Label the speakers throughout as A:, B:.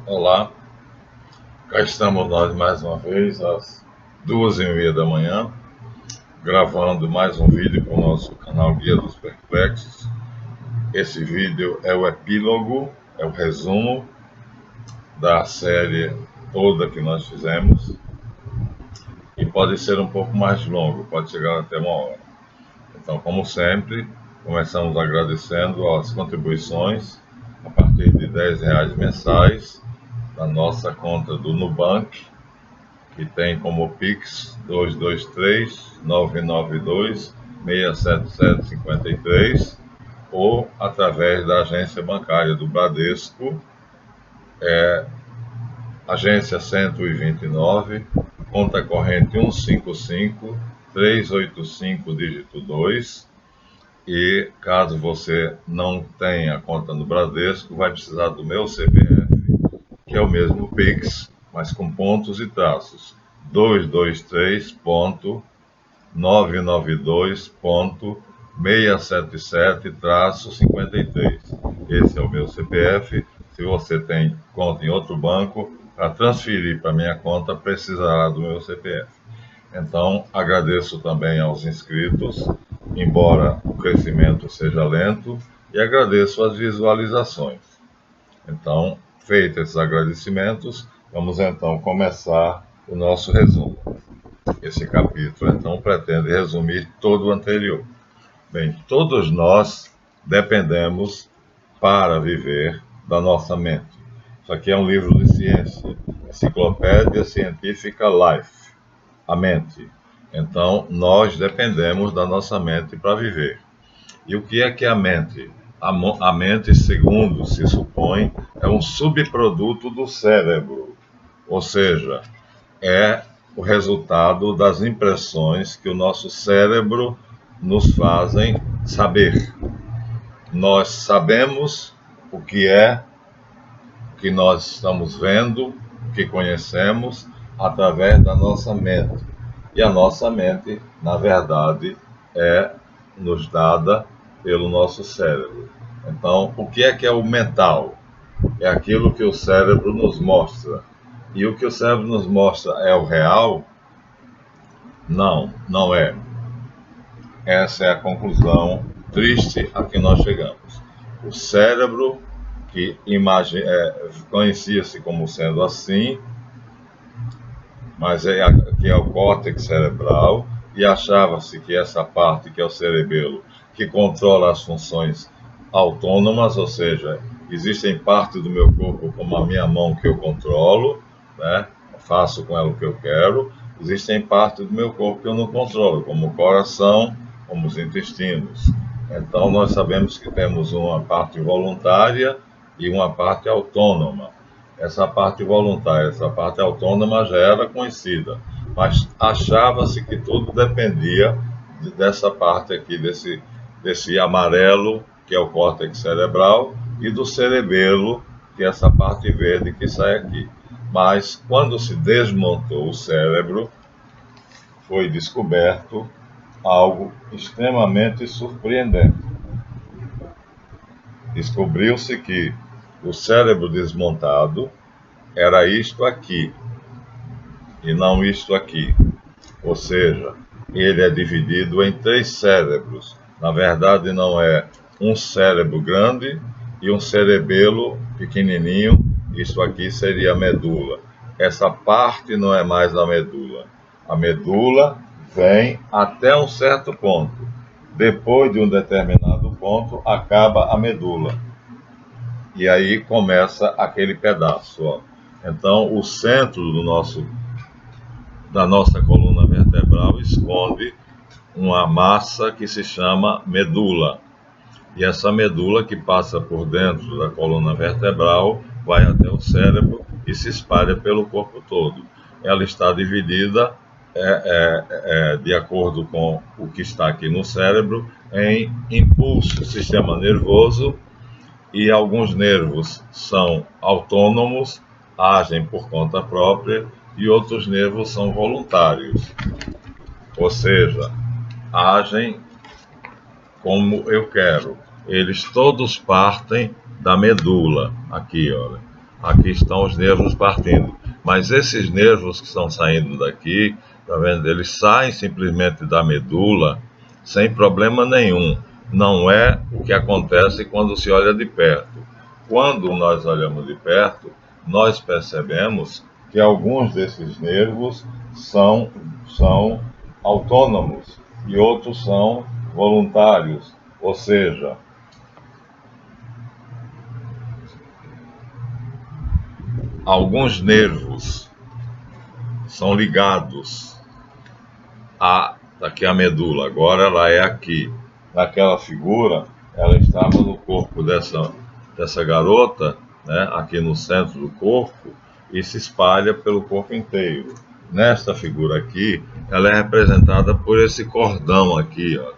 A: Olá, cá estamos nós mais uma vez às 2h30 da manhã, gravando mais um vídeo para o nosso canal Guia dos Perplexos. Esse vídeo é o epílogo, é o resumo da série toda que nós fizemos e pode ser um pouco mais longo, pode chegar até 1 hora. Então, como sempre, começamos agradecendo as contribuições a partir de R$ 10 mensais na nossa conta do Nubank, que tem como Pix 223-992-67753, ou através da agência bancária do Bradesco, agência 129, conta corrente 155-385, dígito 2. E caso você não tenha conta no Bradesco, vai precisar do meu CPF, que é o mesmo Pix, mas com pontos e traços. 223.992.677-53. Esse é o meu CPF. Se você tem conta em outro banco, para transferir para minha conta, precisará do meu CPF. Então, agradeço também aos inscritos, embora o crescimento seja lento, e agradeço as visualizações. Então, feitos esses agradecimentos, vamos então começar o nosso resumo. Esse capítulo, então, pretende resumir todo o anterior. Bem, todos nós dependemos, para viver, da nossa mente. Isso aqui é um livro de ciência, Enciclopédia Científica Life, a mente. Então, nós dependemos da nossa mente para viver. E o que é a mente? A mente, segundo se supõe, é um subproduto do cérebro, ou seja, é o resultado das impressões que o nosso cérebro nos fazem saber. Nós sabemos o que nós estamos vendo, o que conhecemos, através da nossa mente. E a nossa mente, na verdade, é nos dada pelo nosso cérebro. Então, o que é o mental? É aquilo que o cérebro nos mostra. E o que o cérebro nos mostra é o real? Não, não é. Essa é a conclusão triste a que nós chegamos. O cérebro, que conhecia-se como sendo assim, mas que é o córtex cerebral, e achava-se que essa parte, que é o cerebelo, que controla as funções autônomas, ou seja, existem partes do meu corpo, como a minha mão, que eu controlo, né? Faço com ela o que eu quero. Existem partes do meu corpo que eu não controlo, como o coração, como os intestinos. Então, nós sabemos que temos uma parte voluntária e uma parte autônoma. Essa parte voluntária, essa parte autônoma já era conhecida, mas achava-se que tudo dependia dessa parte aqui, desse amarelo, que é o córtex cerebral, e do cerebelo, que é essa parte verde que sai aqui. Mas quando se desmontou o cérebro, foi descoberto algo extremamente surpreendente. Descobriu-se que o cérebro desmontado era isto aqui, e não isto aqui. Ou seja, ele é dividido em 3 cérebros. Na verdade, não é um cérebro grande e um cerebelo pequenininho. Isso aqui seria a medula. Essa parte não é mais a medula. A medula vem até um certo ponto. Depois de um determinado ponto, acaba a medula. E aí começa aquele pedaço, ó. Então, o centro da nossa coluna vertebral esconde uma massa que se chama medula. E essa medula, que passa por dentro da coluna vertebral, vai até o cérebro e se espalha pelo corpo todo. Ela está dividida, de acordo com o que está aqui no cérebro, em impulso, sistema nervoso, e alguns nervos são autônomos, agem por conta própria, e outros nervos são voluntários, ou seja, agem como eu quero. Eles todos partem da medula. Aqui, olha. Aqui estão os nervos partindo. Mas esses nervos que estão saindo daqui, tá vendo? Eles saem simplesmente da medula sem problema nenhum. Não é o que acontece quando se olha de perto. Quando nós olhamos de perto, nós percebemos que alguns desses nervos são autônomos e outros são voluntários, ou seja, alguns nervos são ligados aqui a medula, agora ela é aqui. Naquela figura, ela estava no corpo dessa garota, né, aqui no centro do corpo, e se espalha pelo corpo inteiro. Nesta figura aqui, ela é representada por esse cordão aqui, ó,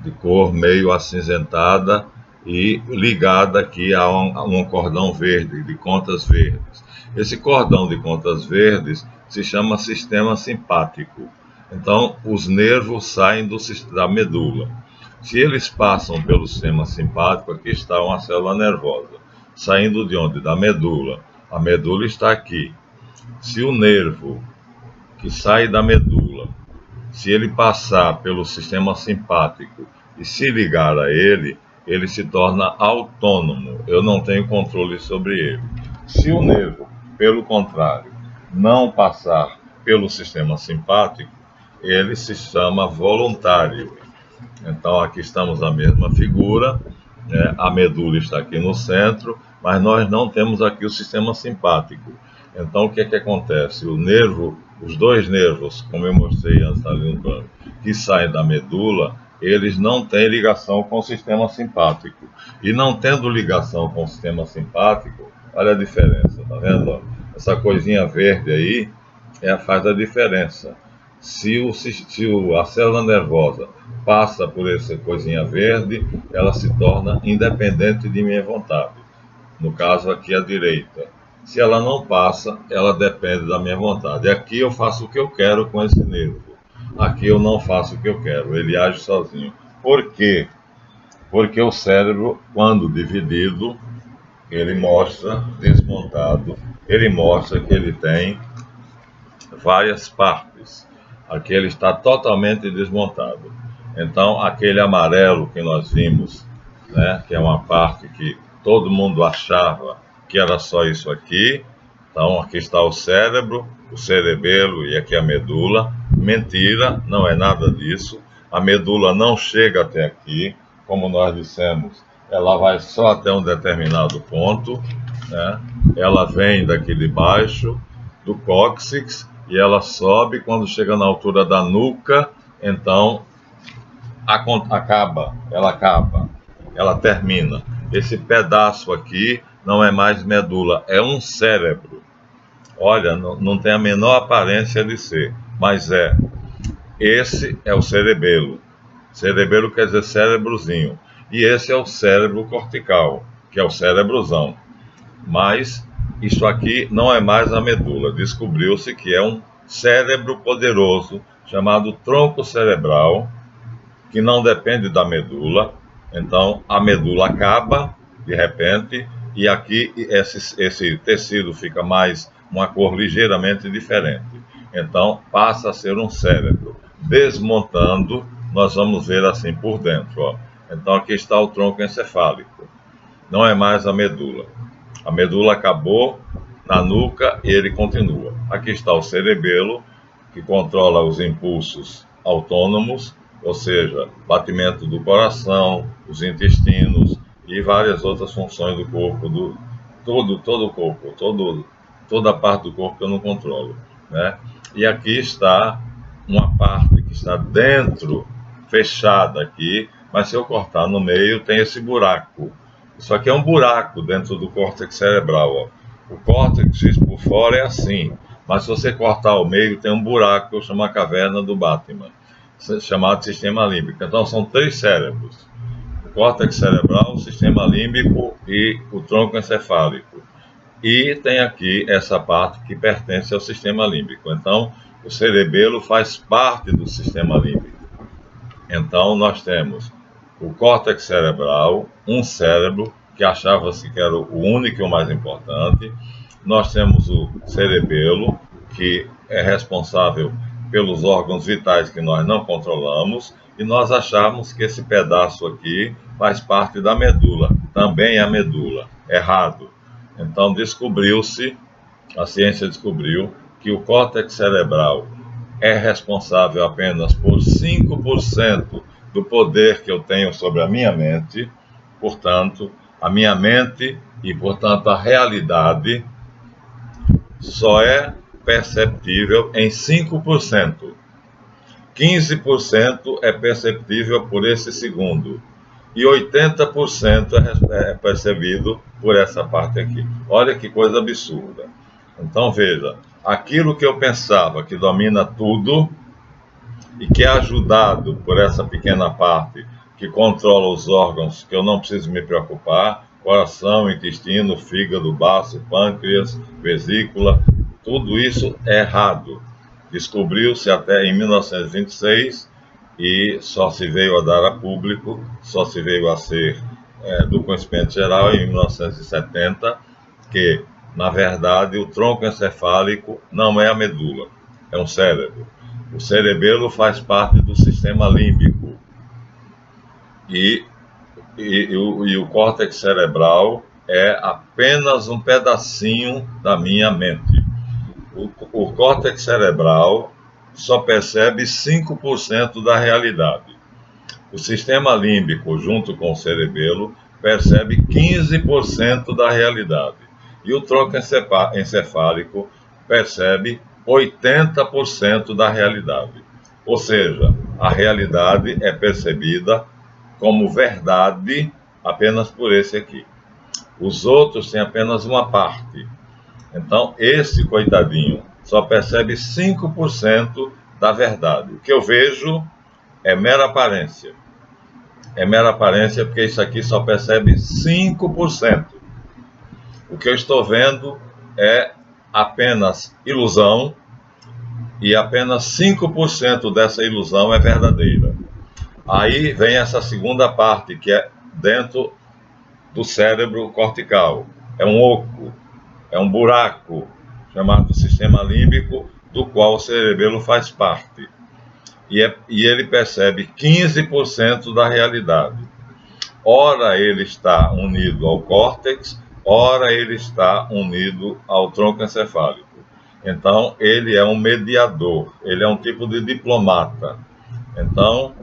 A: de cor meio acinzentada e ligada aqui a um cordão verde, de contas verdes. Esse cordão de contas verdes se chama sistema simpático. Então, os nervos saem da medula. Se eles passam pelo sistema simpático, aqui está uma célula nervosa. Saindo de onde? Da medula. A medula está aqui. Se o nervo que sai da medula, se ele passar pelo sistema simpático e se ligar a ele, ele se torna autônomo. Eu não tenho controle sobre ele. Se o nervo, pelo contrário, não passar pelo sistema simpático, ele se chama voluntário. Então, aqui estamos na mesma figura, né? A medula está aqui no centro, mas nós não temos aqui o sistema simpático. Então, o que é que acontece? Os dois nervos, como eu mostrei antes ali no plano, que saem da medula, eles não têm ligação com o sistema simpático. E não tendo ligação com o sistema simpático, olha a diferença, tá vendo? Essa coisinha verde aí faz a diferença. Se a célula nervosa passa por essa coisinha verde, ela se torna independente de minha vontade. No caso aqui à direita. Se ela não passa, ela depende da minha vontade. Aqui eu faço o que eu quero com esse nervo. Aqui eu não faço o que eu quero, ele age sozinho. Por quê? Porque o cérebro, quando dividido, ele mostra, desmontado, ele mostra que ele tem várias partes. Aqui ele está totalmente desmontado. Então, aquele amarelo que nós vimos, né, que é uma parte que todo mundo achava que era só isso aqui. Então, aqui está o cérebro, o cerebelo e aqui a medula. Mentira, não é nada disso. A medula não chega até aqui, como nós dissemos, ela vai só até um determinado ponto, né? Ela vem daqui de baixo, do cóccix, e ela sobe quando chega na altura da nuca, então ela termina. Esse pedaço aqui não é mais medula, é um cérebro. Olha, não tem a menor aparência de ser, mas é. Esse é o cerebelo. Cerebelo quer dizer cérebrozinho. E esse é o cérebro cortical, que é o cérebrozão. Mas isso aqui não é mais a medula. Descobriu-se que é um cérebro poderoso chamado tronco cerebral, que não depende da medula. Então a medula acaba de repente e aqui esse tecido fica mais uma cor ligeiramente diferente. Então passa a ser um cérebro. Desmontando, nós vamos ver assim por dentro, ó. Então aqui está o tronco encefálico. Não é mais a medula. A medula acabou na nuca e ele continua. Aqui está o cerebelo, que controla os impulsos autônomos, ou seja, batimento do coração, os intestinos e várias outras funções do corpo, todo o corpo, toda a parte do corpo que eu não controlo, né? E aqui está uma parte que está dentro, fechada aqui, mas se eu cortar no meio tem esse buraco. Isso aqui é um buraco dentro do córtex cerebral, ó. O córtex por fora é assim, mas se você cortar ao meio tem um buraco que eu chamo a caverna do Batman, chamado sistema límbico. Então são três cérebros: o córtex cerebral, o sistema límbico e o tronco encefálico. E tem aqui essa parte que pertence ao sistema límbico. Então o cerebelo faz parte do sistema límbico. Então nós temos o córtex cerebral, um cérebro, que achava-se que era o único e o mais importante. Nós temos o cerebelo, que é responsável pelos órgãos vitais que nós não controlamos, e nós achamos que esse pedaço aqui faz parte da medula, também é a medula. Errado. Então descobriu-se, a ciência descobriu, que o córtex cerebral é responsável apenas por 5% do poder que eu tenho sobre a minha mente. Portanto, a minha mente e, portanto, a realidade só é perceptível em 5%. 15% é perceptível por esse segundo. E 80% é percebido por essa parte aqui. Olha que coisa absurda. Então, veja, aquilo que eu pensava que domina tudo e que é ajudado por essa pequena parte que controla os órgãos que eu não preciso me preocupar, coração, intestino, fígado, baço, pâncreas, vesícula, tudo isso é errado. Descobriu-se até em 1926 e só se veio a dar a público, só se veio a ser do conhecimento geral em 1970, que, na verdade, o tronco encefálico não é a medula, é um cérebro. O cerebelo faz parte do sistema límbico e o córtex cerebral é apenas um pedacinho da minha mente. O córtex cerebral só percebe 5% da realidade. O sistema límbico, junto com o cerebelo, percebe 15% da realidade. E o tronco encefálico percebe 80% da realidade. Ou seja, a realidade é percebida como verdade apenas por esse aqui. Os outros têm apenas uma parte. Então, esse coitadinho só percebe 5% da verdade. O que eu vejo é mera aparência. É mera aparência porque isso aqui só percebe 5%. O que eu estou vendo é apenas ilusão e apenas 5% dessa ilusão é verdadeira. Aí vem essa segunda parte, que é dentro do cérebro cortical. É um oco, é um buraco chamado sistema límbico, do qual o cerebelo faz parte. E ele percebe 15% da realidade. Ora ele está unido ao córtex, ora ele está unido ao tronco encefálico. Então, ele é um mediador, ele é um tipo de diplomata. Então,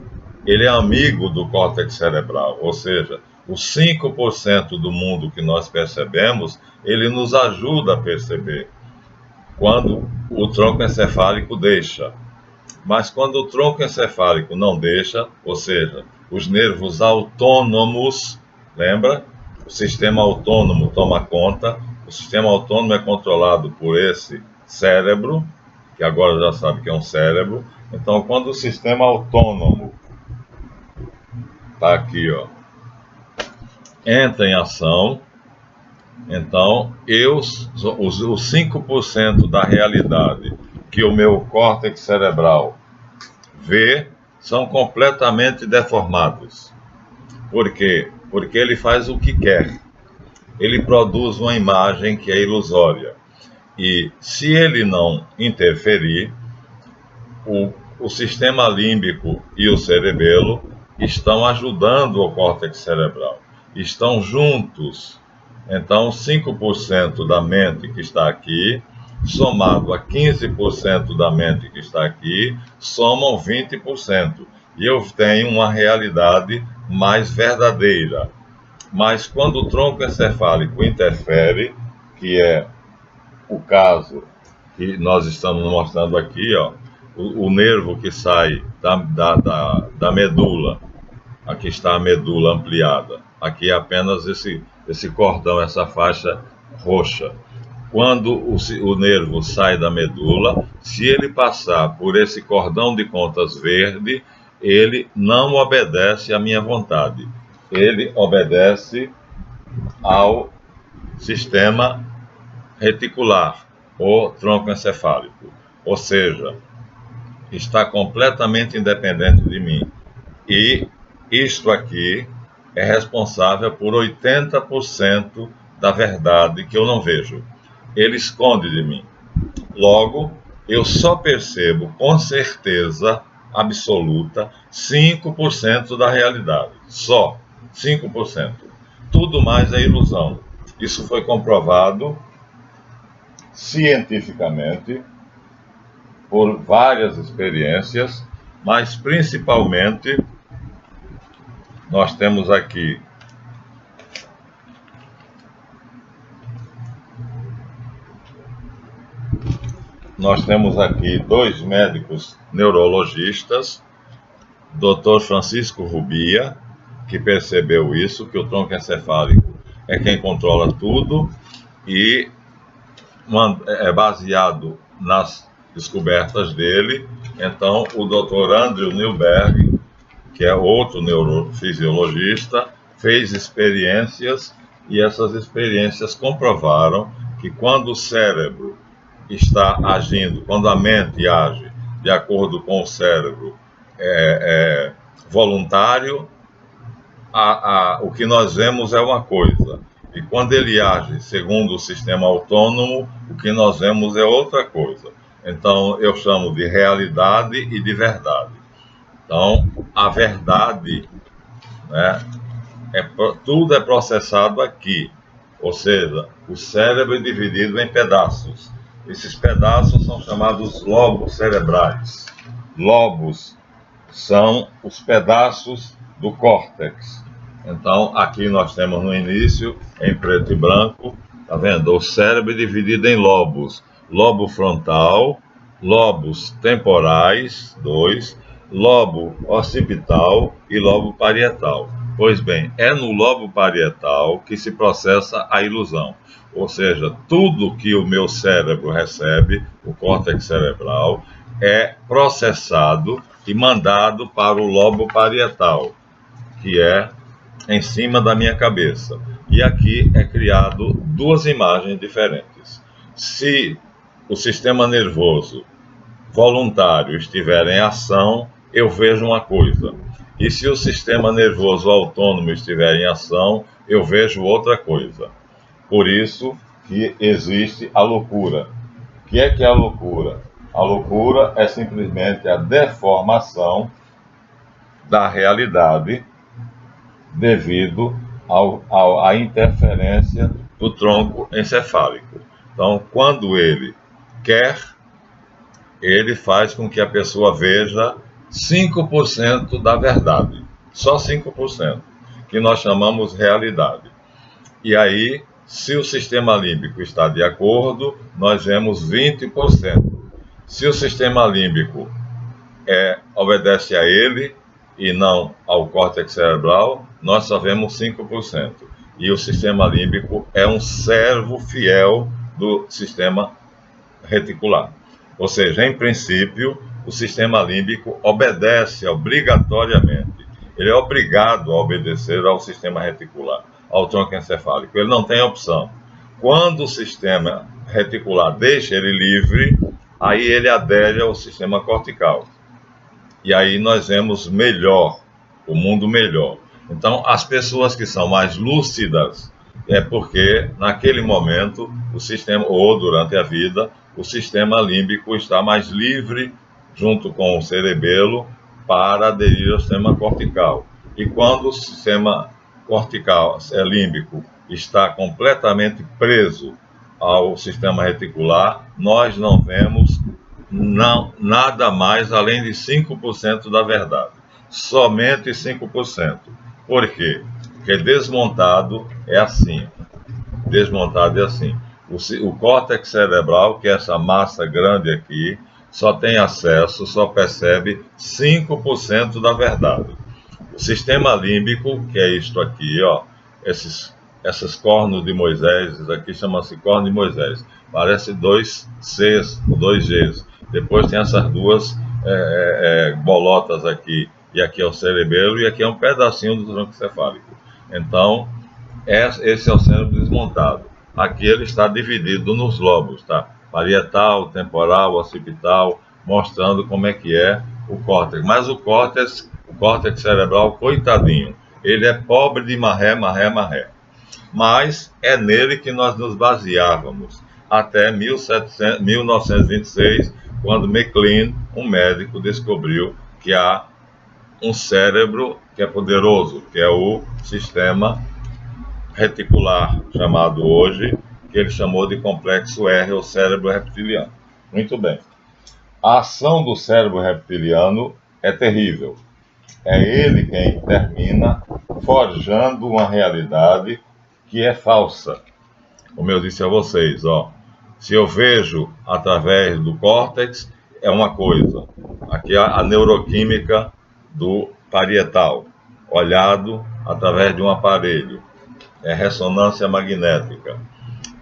A: ele é amigo do córtex cerebral, ou seja, os 5% do mundo que nós percebemos, ele nos ajuda a perceber quando o tronco encefálico deixa. Mas quando o tronco encefálico não deixa, ou seja, os nervos autônomos, lembra? O sistema autônomo toma conta, o sistema autônomo é controlado por esse cérebro, que agora já sabe que é um cérebro. Então, quando o sistema autônomo está aqui, ó, entra em ação, então os 5% da realidade que o meu córtex cerebral vê são completamente deformados. Por quê? Porque ele faz o que quer. Ele produz uma imagem que é ilusória. E se ele não interferir, o sistema límbico e o cerebelo estão ajudando o córtex cerebral. Estão juntos. Então, 5% da mente que está aqui, somado a 15% da mente que está aqui, somam 20%. E eu tenho uma realidade mais verdadeira. Mas quando o tronco encefálico interfere, que é o caso que nós estamos mostrando aqui, ó, o nervo que sai da medula, aqui está a medula ampliada, aqui é apenas esse cordão, essa faixa roxa. Quando o nervo sai da medula, se ele passar por esse cordão de contas verde, ele não obedece à minha vontade. Ele obedece ao sistema reticular, ou tronco encefálico. Ou seja, está completamente independente de mim. E isto aqui é responsável por 80% da verdade que eu não vejo. Ele esconde de mim. Logo, eu só percebo com certeza absoluta 5% da realidade. Só 5%. Tudo mais é ilusão. Isso foi comprovado cientificamente por várias experiências, mas principalmente nós temos aqui dois médicos neurologistas, Dr. Francisco Rubia, que percebeu isso, que o tronco encefálico é quem controla tudo, e é baseado nas descobertas dele. Então, o Dr. Andrew Newberg, que é outro neurofisiologista, fez experiências e essas experiências comprovaram que quando o cérebro está agindo, quando a mente age de acordo com o cérebro voluntário, o que nós vemos é uma coisa. E quando ele age segundo o sistema autônomo, o que nós vemos é outra coisa. Então, eu chamo de realidade e de verdade. Então, a verdade, né, tudo é processado aqui. Ou seja, o cérebro é dividido em pedaços. Esses pedaços são chamados lobos cerebrais. Lobos são os pedaços do córtex. Então, aqui nós temos no início, em preto e branco, tá vendo? O cérebro é dividido em lobos. Lobo frontal, lobos temporais, 2, lobo occipital e lobo parietal. Pois bem, é no lobo parietal que se processa a ilusão. Ou seja, tudo que o meu cérebro recebe, o córtex cerebral, é processado e mandado para o lobo parietal, que é em cima da minha cabeça. E aqui é criado duas imagens diferentes. Se o sistema nervoso voluntário estiver em ação, eu vejo uma coisa. E se o sistema nervoso autônomo estiver em ação, eu vejo outra coisa. Por isso que existe a loucura. O que é a loucura? A loucura é simplesmente a deformação da realidade devido à interferência do tronco encefálico. Então, quando ele quer, ele faz com que a pessoa veja 5% da verdade, só 5%, que nós chamamos realidade. E aí, se o sistema límbico está de acordo, nós vemos 20%. Se o sistema límbico obedece a ele e não ao córtex cerebral, nós só vemos 5%. E o sistema límbico é um servo fiel do sistema reticular. Ou seja, em princípio, o sistema límbico obedece obrigatoriamente. Ele é obrigado a obedecer ao sistema reticular, ao tronco encefálico. Ele não tem opção. Quando o sistema reticular deixa ele livre, aí ele adere ao sistema cortical. E aí nós vemos melhor, o mundo melhor. Então, as pessoas que são mais lúcidas é porque, naquele momento, o sistema, ou durante a vida, o sistema límbico está mais livre, junto com o cerebelo, para aderir ao sistema cortical. E quando o sistema cortical, límbico, está completamente preso ao sistema reticular, nós não vemos nada mais além de 5% da verdade. Somente 5%. Por quê? Porque desmontado é assim. Desmontado é assim. O córtex cerebral, que é essa massa grande aqui, só tem acesso, só percebe 5% da verdade. O sistema límbico, que é isto aqui, ó, essas cornos de Moisés, aqui chama-se corno de Moisés. Parece dois Cs, dois Gs. Depois tem essas duas bolotas aqui. E aqui é o cerebelo e aqui é um pedacinho do tronco encefálico. Então, esse é o cérebro desmontado. Aqui ele está dividido nos lobos, tá? Parietal, temporal, occipital, mostrando como é que é o córtex. Mas o córtex cerebral, coitadinho, Ele é pobre de maré, maré, maré. Mas é nele que nós nos baseávamos até 1926, quando MacLean, um médico, descobriu que há um cérebro que é poderoso, que é o sistema reticular, chamado hoje, que ele chamou de complexo R, ou cérebro reptiliano. Muito bem. A ação do cérebro reptiliano é terrível. É ele quem termina forjando uma realidade que é falsa. Como eu disse a vocês, se eu vejo através do córtex, é uma coisa. Aqui a neuroquímica do parietal, olhado através de um aparelho, é ressonância magnética.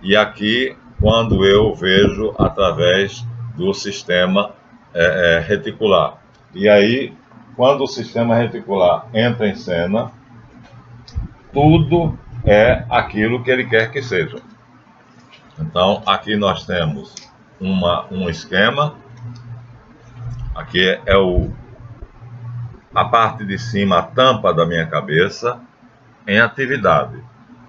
A: E aqui, quando eu vejo através do sistema reticular. E aí, quando o sistema reticular entra em cena, tudo é aquilo que ele quer que seja. Então, aqui nós temos um esquema. Aqui é a parte de cima, a tampa da minha cabeça, em atividade.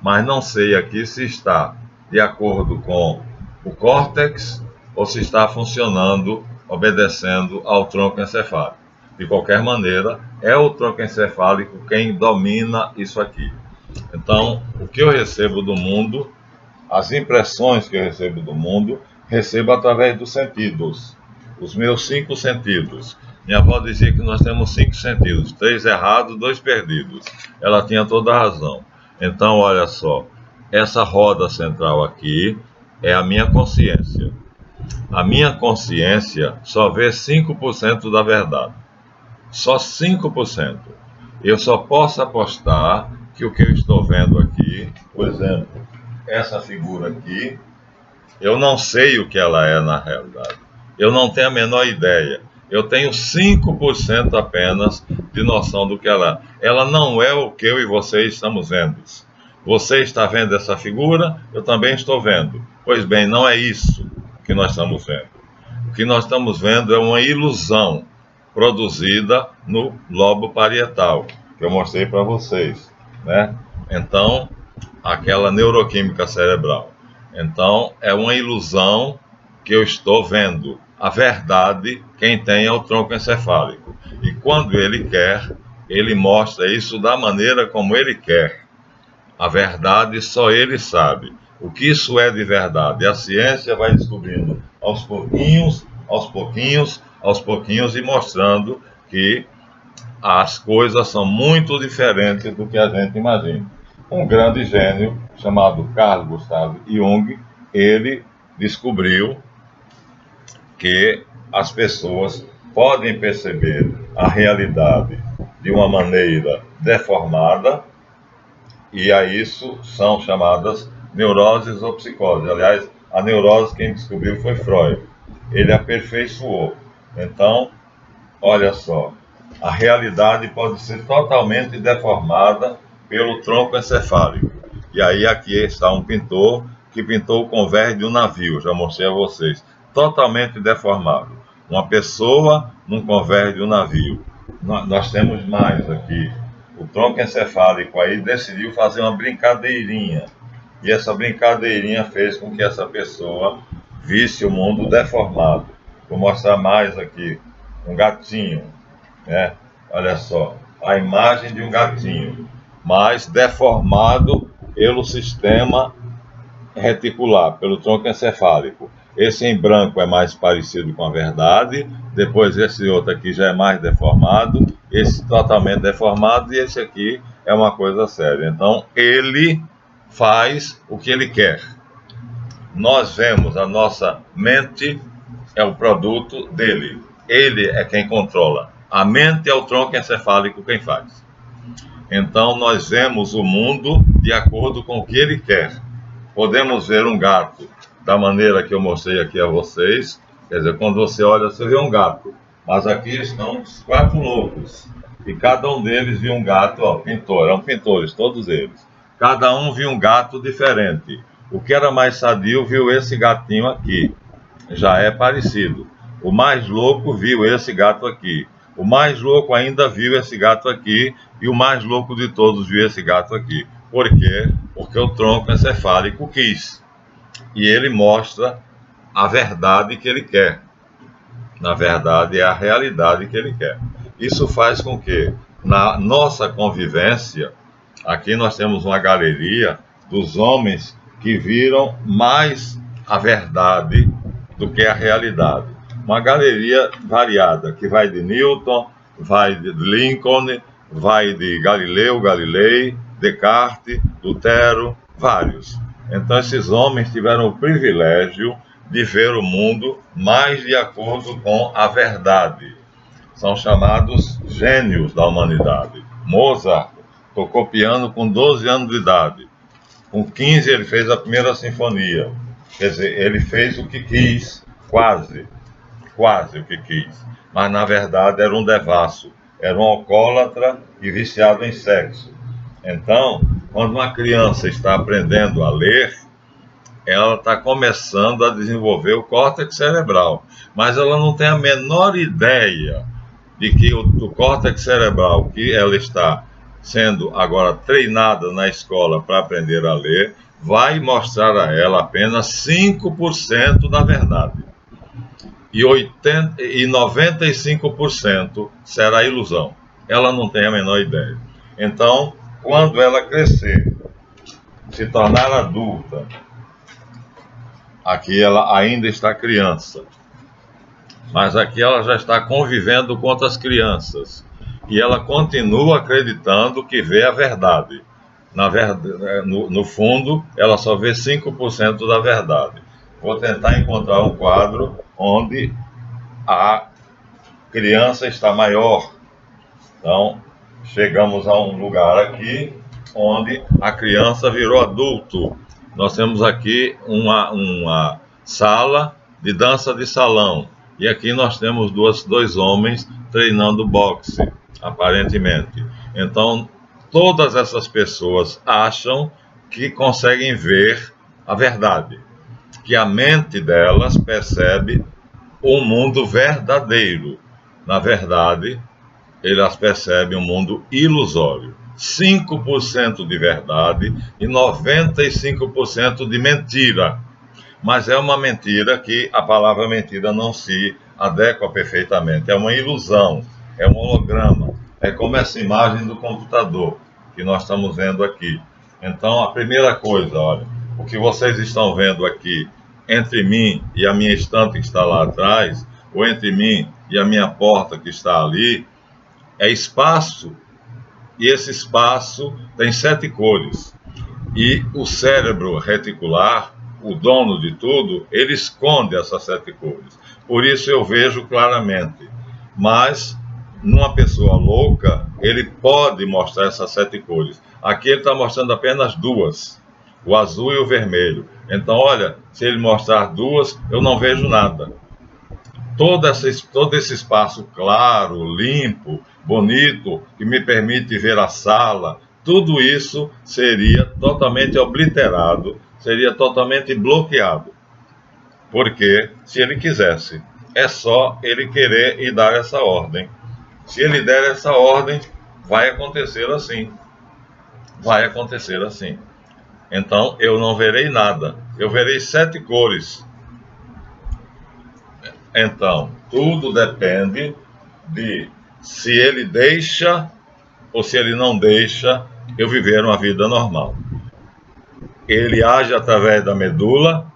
A: Mas não sei aqui se está de acordo com o córtex ou se está funcionando, obedecendo ao tronco encefálico. De qualquer maneira, é o tronco encefálico quem domina isso aqui. Então, o que eu recebo do mundo, as impressões que eu recebo do mundo, recebo através dos sentidos, os meus 5 sentidos. Minha avó dizia que nós temos 5 sentidos, 3 errados, 2 perdidos. Ela tinha toda a razão. Então, olha só, essa roda central aqui é a minha consciência. A minha consciência só vê 5% da verdade. Só 5%. Eu só posso apostar que o que eu estou vendo aqui, por exemplo, essa figura aqui, eu não sei o que ela é na realidade. Eu não tenho a menor ideia. Eu tenho 5% apenas de noção do que ela é. Ela não é o que eu e você estamos vendo. Você está vendo essa figura, eu também estou vendo. Pois bem, não é isso que nós estamos vendo. O que nós estamos vendo é uma ilusão produzida no lobo parietal, que eu mostrei para vocês, né? Então, aquela neuroquímica cerebral. Então, é uma ilusão que eu estou vendo. A verdade, quem tem é o tronco encefálico. E quando ele quer, ele mostra isso da maneira como ele quer. A verdade só ele sabe. O que isso é de verdade? A ciência vai descobrindo aos pouquinhos, aos pouquinhos, aos pouquinhos e mostrando que as coisas são muito diferentes do que a gente imagina. Um grande gênio chamado Carl Gustav Jung, ele descobriu que as pessoas podem perceber a realidade de uma maneira deformada, e a isso são chamadas neuroses ou psicoses. Aliás, a neurose quem descobriu foi Freud. Ele aperfeiçoou. Então, olha só, a realidade pode ser totalmente deformada pelo tronco encefálico. E aí aqui está um pintor que pintou o convés de um navio, já mostrei a vocês, totalmente deformado. Uma pessoa num convés de um navio. Nós temos mais aqui. O tronco encefálico aí decidiu fazer uma brincadeirinha. E essa brincadeirinha fez com que essa pessoa visse o mundo deformado. Vou mostrar mais aqui. Um gatinho, né? Olha só, a imagem de um gatinho, mas deformado pelo sistema reticular, pelo tronco encefálico. Esse em branco é mais parecido com a verdade, depois esse outro aqui já é mais deformado, esse totalmente deformado, e esse aqui é uma coisa séria. Então, ele faz o que ele quer. Nós vemos, a nossa mente é o produto dele. Ele é quem controla. A mente é o tronco encefálico quem faz. Então, nós vemos o mundo de acordo com o que ele quer. Podemos ver um gato da maneira que eu mostrei aqui a vocês. Quer dizer, quando você olha, você vê um gato. Mas aqui estão os 4 loucos. E cada um deles viu um gato, eram pintores, todos eles. Cada um viu um gato diferente. O que era mais sadio viu esse gatinho aqui. Já é parecido. O mais louco viu esse gato aqui. O mais louco ainda viu esse gato aqui, e o mais louco de todos viu esse gato aqui. Por quê? Porque o tronco encefálico quis. E ele mostra a verdade que ele quer. Na verdade, é a realidade que ele quer. Isso faz com que, na nossa convivência, aqui nós temos uma galeria dos homens que viram mais a verdade do que a realidade. Uma galeria variada, que vai de Newton, vai de Lincoln, vai de Galileu Galilei, Descartes, Lutero, vários. Então esses homens tiveram o privilégio de ver o mundo mais de acordo com a verdade. São chamados gênios da humanidade. Mozart tocou piano com 12 anos de idade. Com 15 ele fez a primeira sinfonia. Quer dizer, ele fez o que quis, quase o que quis. Mas na verdade era um devasso, era um alcoólatra e viciado em sexo. Então, quando uma criança está aprendendo a ler, ela está começando a desenvolver o córtex cerebral, mas ela não tem a menor ideia de que o córtex cerebral que ela está sendo agora treinada na escola para aprender a ler, vai mostrar a ela apenas 5% da verdade. E 95% será ilusão. Ela não tem a menor ideia. Então, quando ela crescer, se tornar adulta, aqui ela ainda está criança, mas aqui ela já está convivendo com outras crianças. E ela continua acreditando que vê a verdade. No fundo, ela só vê 5% da verdade. Vou tentar encontrar um quadro onde a criança está maior. Então, chegamos a um lugar aqui onde a criança virou adulto. Nós temos aqui uma sala de dança de salão. E aqui nós temos dois homens treinando boxe, aparentemente. Então, todas essas pessoas acham que conseguem ver a verdade, que a mente delas percebe o mundo verdadeiro. Na verdade, elas percebem um mundo ilusório. 5% de verdade e 95% de mentira. Mas é uma mentira que a palavra mentira não se adequa perfeitamente. É uma ilusão, é um holograma. É como essa imagem do computador que nós estamos vendo aqui. Então, a primeira coisa, olha, o que vocês estão vendo aqui entre mim e a minha estante que está lá atrás, ou entre mim e a minha porta que está ali, é espaço. E esse espaço tem 7 cores. E o cérebro reticular, o dono de tudo, ele esconde essas 7 cores. Por isso eu vejo claramente. Mas, numa pessoa louca, ele pode mostrar essas 7 cores. Aqui ele está mostrando apenas 2, o azul e o vermelho. Então, olha, se ele mostrar 2, eu não vejo nada. Todo esse espaço claro, limpo, bonito, que me permite ver a sala, tudo isso seria totalmente obliterado, seria totalmente bloqueado. Porque, se ele quisesse, é só ele querer e dar essa ordem. Se ele der essa ordem, vai acontecer assim. Vai acontecer assim. Então, eu não verei nada. Eu verei 7 cores. Então, tudo depende de se ele deixa ou se ele não deixa eu viver uma vida normal. Ele age através da medula,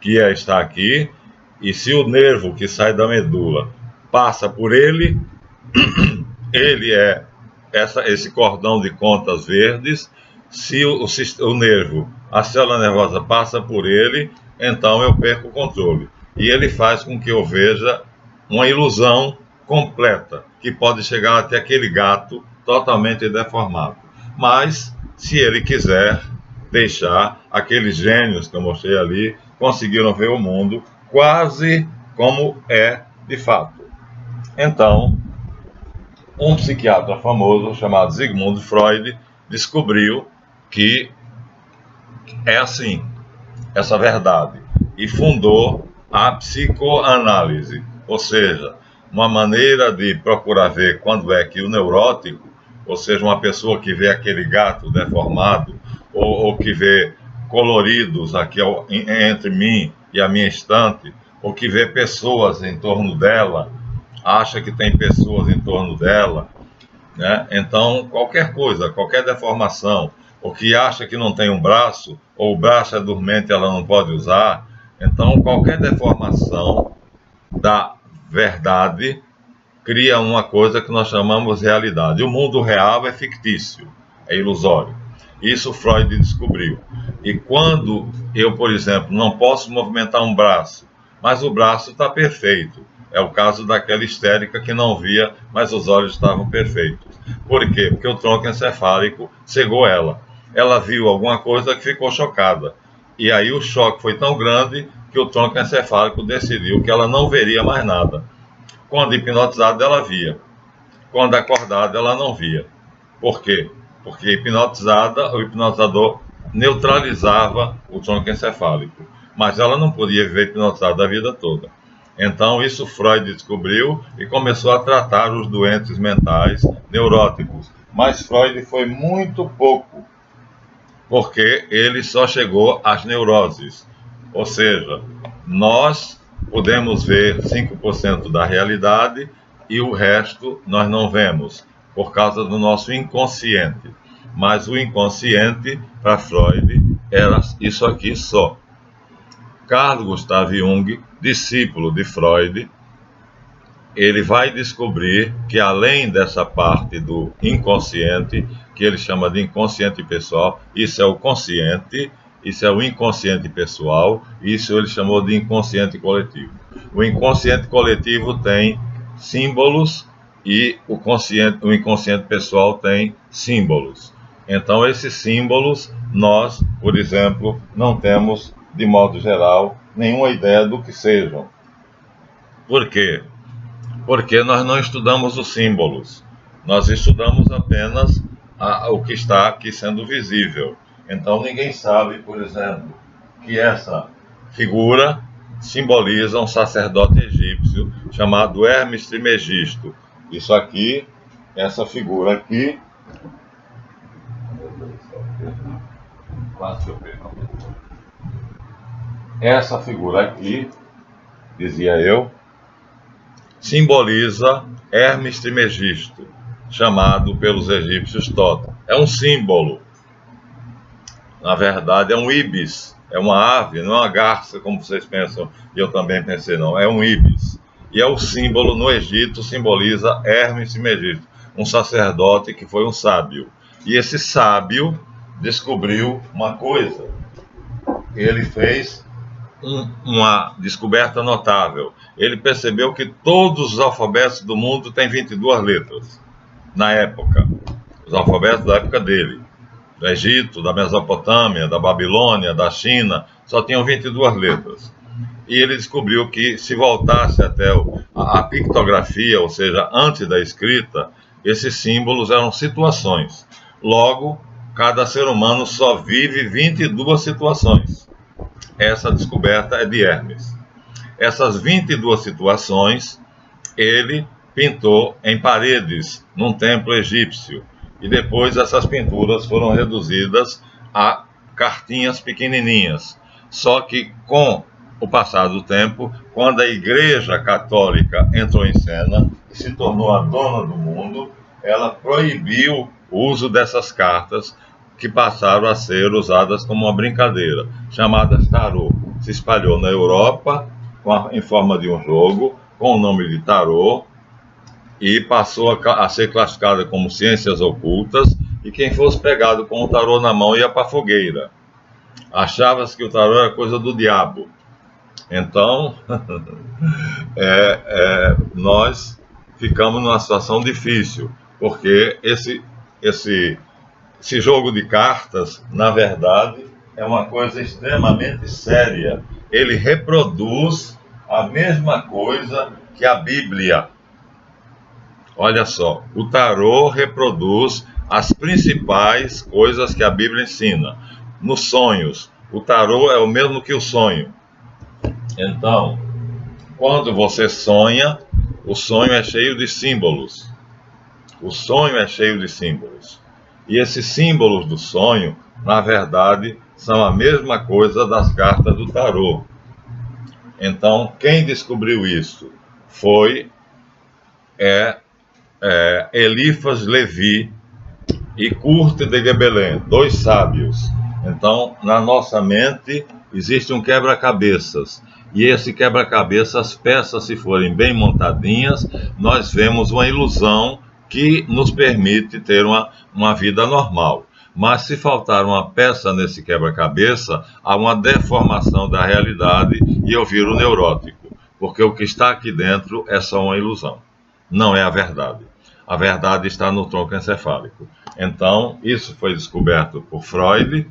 A: que está aqui, e se o nervo que sai da medula passa por ele, ele é esse cordão de contas verdes. Se o nervo, a célula nervosa passa por ele, então eu perco o controle. E ele faz com que eu veja uma ilusão completa, que pode chegar até aquele gato totalmente deformado. Mas, se ele quiser deixar, aqueles gênios que eu mostrei ali conseguiram ver o mundo quase como é de fato. Então, um psiquiatra famoso chamado Sigmund Freud descobriu que é assim, essa verdade, e fundou a psicoanálise, ou seja, uma maneira de procurar ver quando é que o neurótico, ou seja, uma pessoa que vê aquele gato deformado, ou que vê coloridos aqui entre mim e a minha estante, ou que vê pessoas em torno dela, acha que tem pessoas em torno dela, né? Então, qualquer coisa, qualquer deformação, ou que acha que não tem um braço, ou o braço é dormente e ela não pode usar, então qualquer deformação da verdade cria uma coisa que nós chamamos de realidade. O mundo real é fictício, é ilusório. Isso Freud descobriu. E quando eu, por exemplo, não posso movimentar um braço, mas o braço está perfeito. É o caso daquela histérica que não via, mas os olhos estavam perfeitos. Por quê? Porque o tronco encefálico cegou ela. Ela viu alguma coisa que ficou chocada. E aí o choque foi tão grande que o tronco encefálico decidiu que ela não veria mais nada. Quando hipnotizada, ela via. Quando acordada, ela não via. Por quê? Porque hipnotizada, o hipnotizador neutralizava o tronco encefálico. Mas ela não podia viver hipnotizada a vida toda. Então, isso Freud descobriu e começou a tratar os doentes mentais neuróticos. Mas Freud foi muito pouco, porque ele só chegou às neuroses. Ou seja, nós podemos ver 5% da realidade e o resto nós não vemos, por causa do nosso inconsciente. Mas o inconsciente, para Freud, era isso aqui só. Carl Gustav Jung, discípulo de Freud, ele vai descobrir que além dessa parte do inconsciente, que ele chama de inconsciente pessoal, isso é o consciente, isso é o inconsciente pessoal, isso ele chamou de inconsciente coletivo. O inconsciente coletivo tem símbolos e o inconsciente pessoal tem símbolos. Então, esses símbolos, nós, por exemplo, não temos, de modo geral, nenhuma ideia do que sejam. Por quê? Porque nós não estudamos os símbolos, nós estudamos apenas o que está aqui sendo visível. Então ninguém sabe, por exemplo, que essa figura simboliza um sacerdote egípcio chamado Hermes Trismegisto. Isso aqui, essa figura aqui, essa figura aqui, dizia eu, simboliza Hermes Trismegisto, chamado pelos egípcios Totem. É um símbolo. Na verdade, é um ibis. É uma ave, não é uma garça, como vocês pensam. E eu também pensei, não. É um ibis. E é o símbolo, no Egito, simboliza Hermes Trismegisto, um sacerdote que foi um sábio. E esse sábio descobriu uma coisa. Ele fez uma descoberta notável. Ele percebeu que todos os alfabetos do mundo têm 22 letras, na época. Os alfabetos da época dele. Do Egito, da Mesopotâmia, da Babilônia, da China, só tinham 22 letras. E ele descobriu que se voltasse até a pictografia, ou seja, antes da escrita, esses símbolos eram situações. Logo, cada ser humano só vive 22 situações. Essa descoberta é de Hermes. Essas 22 situações ele pintou em paredes num templo egípcio. E depois essas pinturas foram reduzidas a cartinhas pequenininhas. Só que com o passar do tempo, quando a Igreja Católica entrou em cena e se tornou a dona do mundo, ela proibiu o uso dessas cartas, que passaram a ser usadas como uma brincadeira, chamadas tarô. Se espalhou na Europa em forma de um jogo, com o nome de tarô, e passou a ser classificada como ciências ocultas, e quem fosse pegado com o tarô na mão ia para a fogueira. Achava-se que o tarô era coisa do diabo. Então, nós ficamos numa situação difícil, porque esse jogo de cartas, na verdade, é uma coisa extremamente séria. Ele reproduz a mesma coisa que a Bíblia. Olha só, o tarô reproduz as principais coisas que a Bíblia ensina. Nos sonhos, o tarô é o mesmo que o sonho. Então, quando você sonha, o sonho é cheio de símbolos. O sonho é cheio de símbolos. E esses símbolos do sonho, na verdade, são a mesma coisa das cartas do tarô. Então, quem descobriu isso foi Eliphas Levi e Kurt de Gebelin, dois sábios. Então, na nossa mente, existe um quebra-cabeças. E esse quebra-cabeças, as peças, se forem bem montadinhas, nós vemos uma ilusão que nos permite ter uma vida normal. Mas se faltar uma peça nesse quebra-cabeça, há uma deformação da realidade e eu viro neurótico, porque o que está aqui dentro é só uma ilusão, não é a verdade. A verdade está no tronco encefálico. Então, isso foi descoberto por Freud,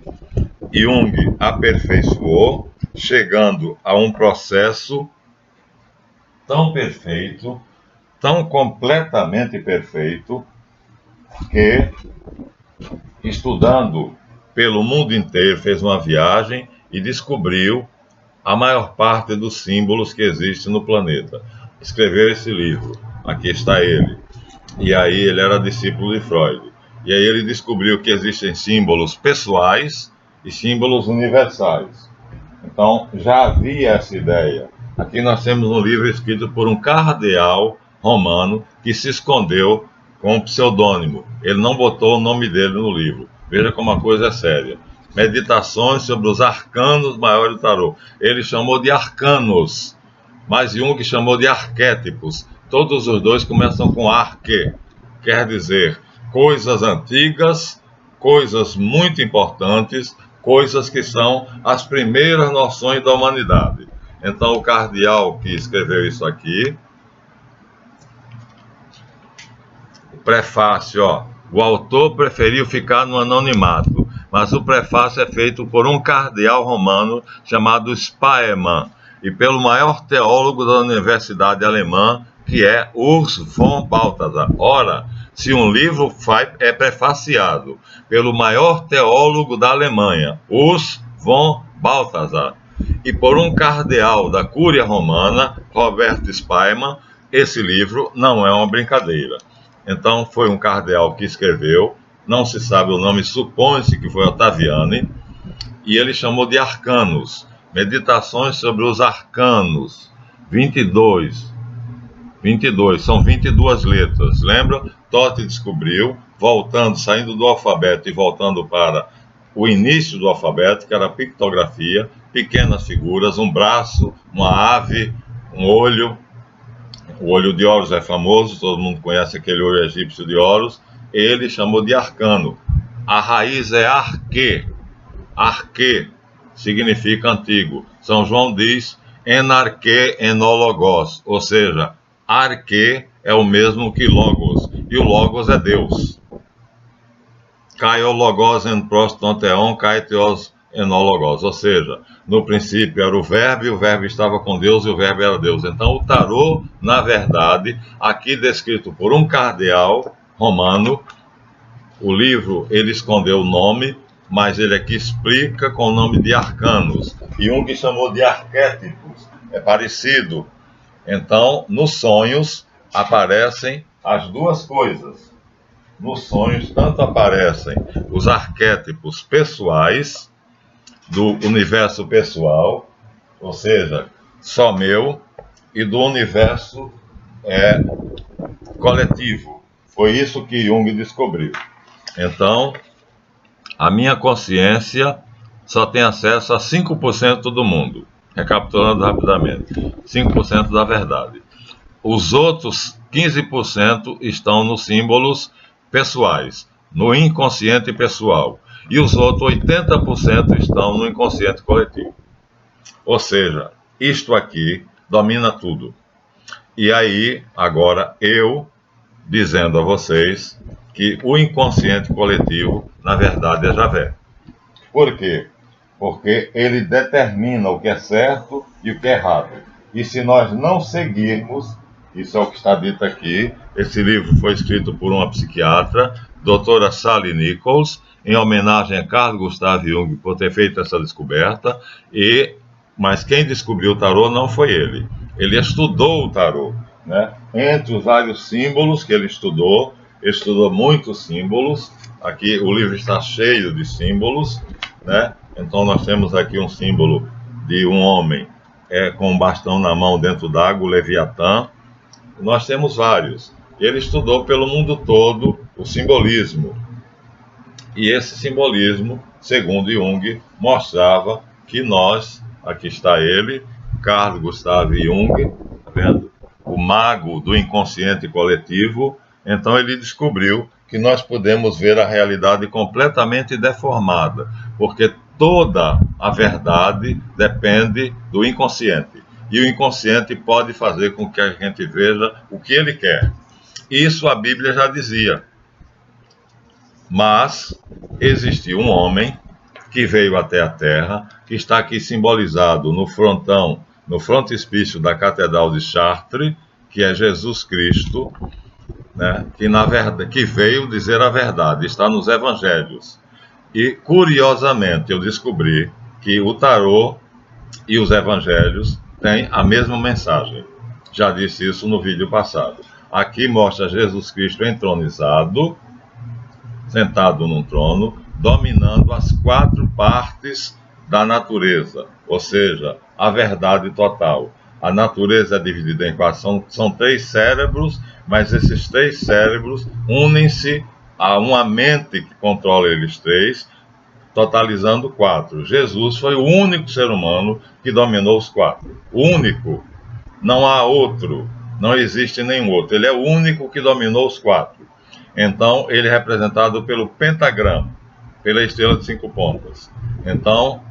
A: Jung aperfeiçoou, chegando a um processo tão perfeito, tão completamente perfeito, que, estudando pelo mundo inteiro, fez uma viagem e descobriu a maior parte dos símbolos que existem no planeta. Escreveu esse livro, aqui está ele. E aí ele era discípulo de Freud. E aí ele descobriu que existem símbolos pessoais e símbolos universais. Então já havia essa ideia. Aqui nós temos um livro escrito por um cardeal romano que se escondeu com um pseudônimo. Ele não botou o nome dele no livro. Veja como a coisa é séria. Meditações sobre os arcanos maiores do tarô. Ele chamou de arcanos, mas Jung chamou de arquétipos. Todos os dois começam com arque, quer dizer coisas antigas, coisas muito importantes, coisas que são as primeiras noções da humanidade. Então o cardeal que escreveu isso aqui, o prefácio, o autor preferiu ficar no anonimato, mas o prefácio é feito por um cardeal romano chamado Spaemann e pelo maior teólogo da Universidade Alemã, que é Urs von Balthasar. Ora, se um livro é prefaciado pelo maior teólogo da Alemanha, Urs von Balthasar, e por um cardeal da Cúria Romana, Robert Spaemann, esse livro não é uma brincadeira. Então foi um cardeal que escreveu, não se sabe o nome, supõe-se que foi Ottaviani, e ele chamou de arcanos, meditações sobre os arcanos, 22, são 22 letras, lembra? Totti descobriu, saindo do alfabeto e voltando para o início do alfabeto, que era a pictografia, pequenas figuras, um braço, uma ave, um olho. O olho de Horus é famoso, todo mundo conhece aquele olho egípcio de Horus. Ele chamou de arcano. A raiz é arque. Arque significa antigo. São João diz enarque enologos, ou seja, arque é o mesmo que logos, e o logos é Deus. Kai o logos en prostonteon, kai theos enologos, ou seja, no princípio era o verbo, e o verbo estava com Deus, e o verbo era Deus. Então o tarô, na verdade, aqui descrito por um cardeal romano, o livro ele escondeu o nome, mas ele aqui explica com o nome de arcanos. E um que chamou de arquétipos, é parecido. Então, nos sonhos aparecem as duas coisas. Nos sonhos, tanto aparecem os arquétipos pessoais, do universo pessoal, ou seja, só meu, e do universo coletivo. Foi isso que Jung descobriu. Então, a minha consciência só tem acesso a 5% do mundo. Recapitulando rapidamente, 5% da verdade. Os outros 15% estão nos símbolos pessoais, no inconsciente pessoal. E os outros 80% estão no inconsciente coletivo. Ou seja, isto aqui domina tudo. E aí, agora, eu dizendo a vocês que o inconsciente coletivo, na verdade, é Javé. Por quê? Porque ele determina o que é certo e o que é errado. E se nós não seguirmos, isso é o que está dito aqui, esse livro foi escrito por uma psiquiatra, doutora Sally Nichols, em homenagem a Carl Gustav Jung por ter feito essa descoberta, mas quem descobriu o tarô não foi ele. Ele estudou o tarô. né? Entre os vários símbolos que ele estudou muitos símbolos. Aqui o livro está cheio de símbolos, né? Então nós temos aqui um símbolo de um homem com um bastão na mão dentro d'água, o Leviatã. Nós temos vários. Ele estudou pelo mundo todo o simbolismo. E esse simbolismo, segundo Jung, mostrava que nós, aqui está ele, Carl Gustav Jung, tá vendo? O mago do inconsciente coletivo. Então ele descobriu que nós podemos ver a realidade completamente deformada, porque toda a verdade depende do inconsciente. E o inconsciente pode fazer com que a gente veja o que ele quer. Isso a Bíblia já dizia. Mas existiu um homem que veio até a Terra, que está aqui simbolizado no frontão, no frontispício da Catedral de Chartres, que é Jesus Cristo, né, que veio dizer a verdade, está nos Evangelhos. E, curiosamente, eu descobri que o tarô e os Evangelhos têm a mesma mensagem. Já disse isso no vídeo passado. Aqui mostra Jesus Cristo entronizado, sentado num trono, dominando as 4 partes da natureza, ou seja, a verdade total. A natureza é dividida em 4, são 3 cérebros, mas esses 3 cérebros unem-se a uma mente que controla eles 3, totalizando 4. Jesus foi o único ser humano que dominou os 4. O único. Não há outro. Não existe nenhum outro. Ele é o único que dominou os 4. Então, ele é representado pelo pentagrama, pela estrela de 5 pontas. Então,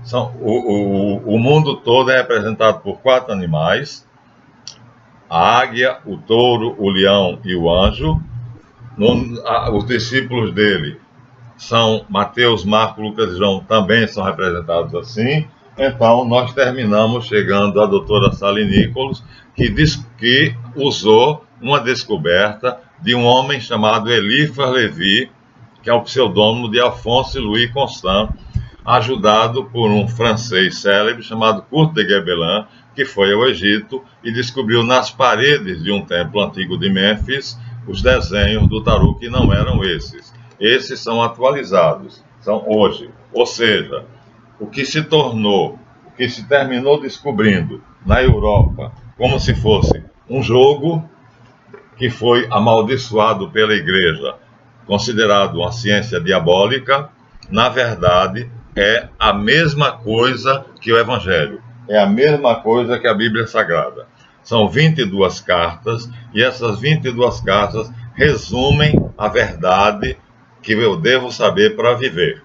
A: o mundo todo é representado por 4 animais: a águia, o touro, o leão e o anjo. Os discípulos dele são Mateus, Marcos, Lucas e João, também são representados assim. Então, nós terminamos chegando à doutora Sally Nichols, que usou uma descoberta de um homem chamado Eliphas Lévy, que é o pseudônimo de Alphonse Louis Constant, ajudado por um francês célebre chamado Kurt de Gebelin, que foi ao Egito e descobriu nas paredes de um templo antigo de Mênfis os desenhos do tarô, que não eram esses. Esses são atualizados, são hoje. Ou seja, o que se terminou descobrindo na Europa, como se fosse um jogo que foi amaldiçoado pela Igreja, considerado uma ciência diabólica, na verdade é a mesma coisa que o Evangelho, é a mesma coisa que a Bíblia Sagrada. São 22 cartas, e essas 22 cartas resumem a verdade que eu devo saber para viver.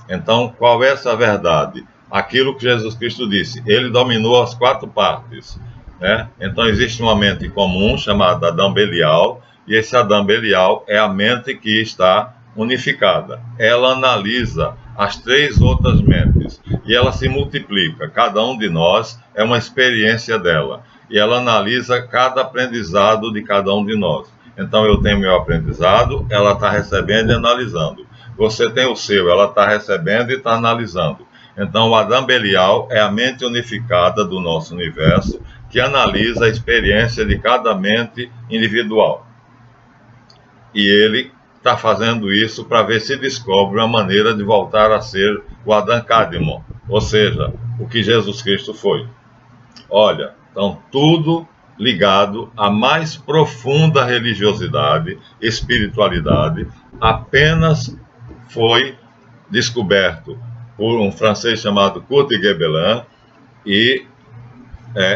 A: Então, qual é essa verdade? Aquilo que Jesus Cristo disse, ele dominou as 4 partes, né? Então, existe uma mente comum chamada Adão Belial, e esse Adão Belial é a mente que está unificada. Ela analisa as 3 outras mentes e ela se multiplica. Cada um de nós é uma experiência dela, e ela analisa cada aprendizado de cada um de nós. Então, eu tenho meu aprendizado, ela está recebendo e analisando. Você tem o seu, ela está recebendo e está analisando. Então, o Adão Belial é a mente unificada do nosso universo, que analisa a experiência de cada mente individual. E ele está fazendo isso para ver se descobre uma maneira de voltar a ser o Adão Cadmon, ou seja, o que Jesus Cristo foi. Olha, então tudo ligado à mais profunda religiosidade, espiritualidade, apenas foi descoberto por um francês chamado Kurt de Gebelin e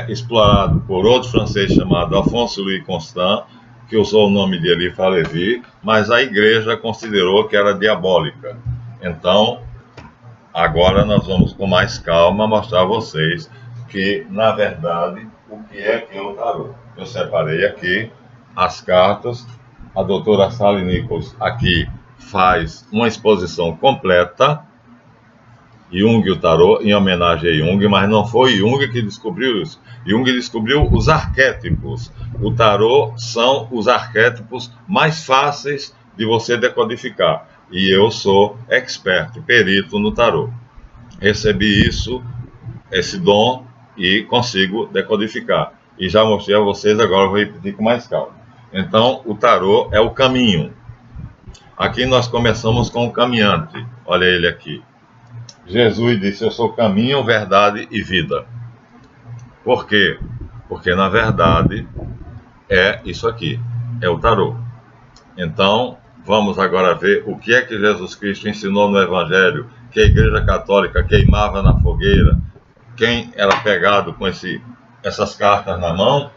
A: explorado por outro francês chamado Alphonse Louis Constant, que usou o nome de Eliphas Lévy, mas a igreja considerou que era diabólica. Então, agora nós vamos com mais calma mostrar a vocês que, na verdade, o que é o tarô. Eu separei aqui as cartas, a doutora Sally Nichols aqui faz uma exposição completa, Jung e o tarô, em homenagem a Jung, mas não foi Jung que descobriu isso. Jung descobriu os arquétipos. O tarô são os arquétipos mais fáceis de você decodificar. E eu sou expert, perito no tarô. Recebi esse dom e consigo decodificar. e já mostrei a vocês, agora eu vou repetir com mais calma. Então, o tarô é o caminho. Aqui nós começamos com o caminhante. Olha ele aqui. Jesus disse: eu sou caminho, verdade e vida. Por quê? Porque, na verdade, é isso aqui. É o tarô. Então, vamos agora ver o que é que Jesus Cristo ensinou no Evangelho, que a Igreja Católica queimava na fogueira. Quem era pegado com essas cartas na mão,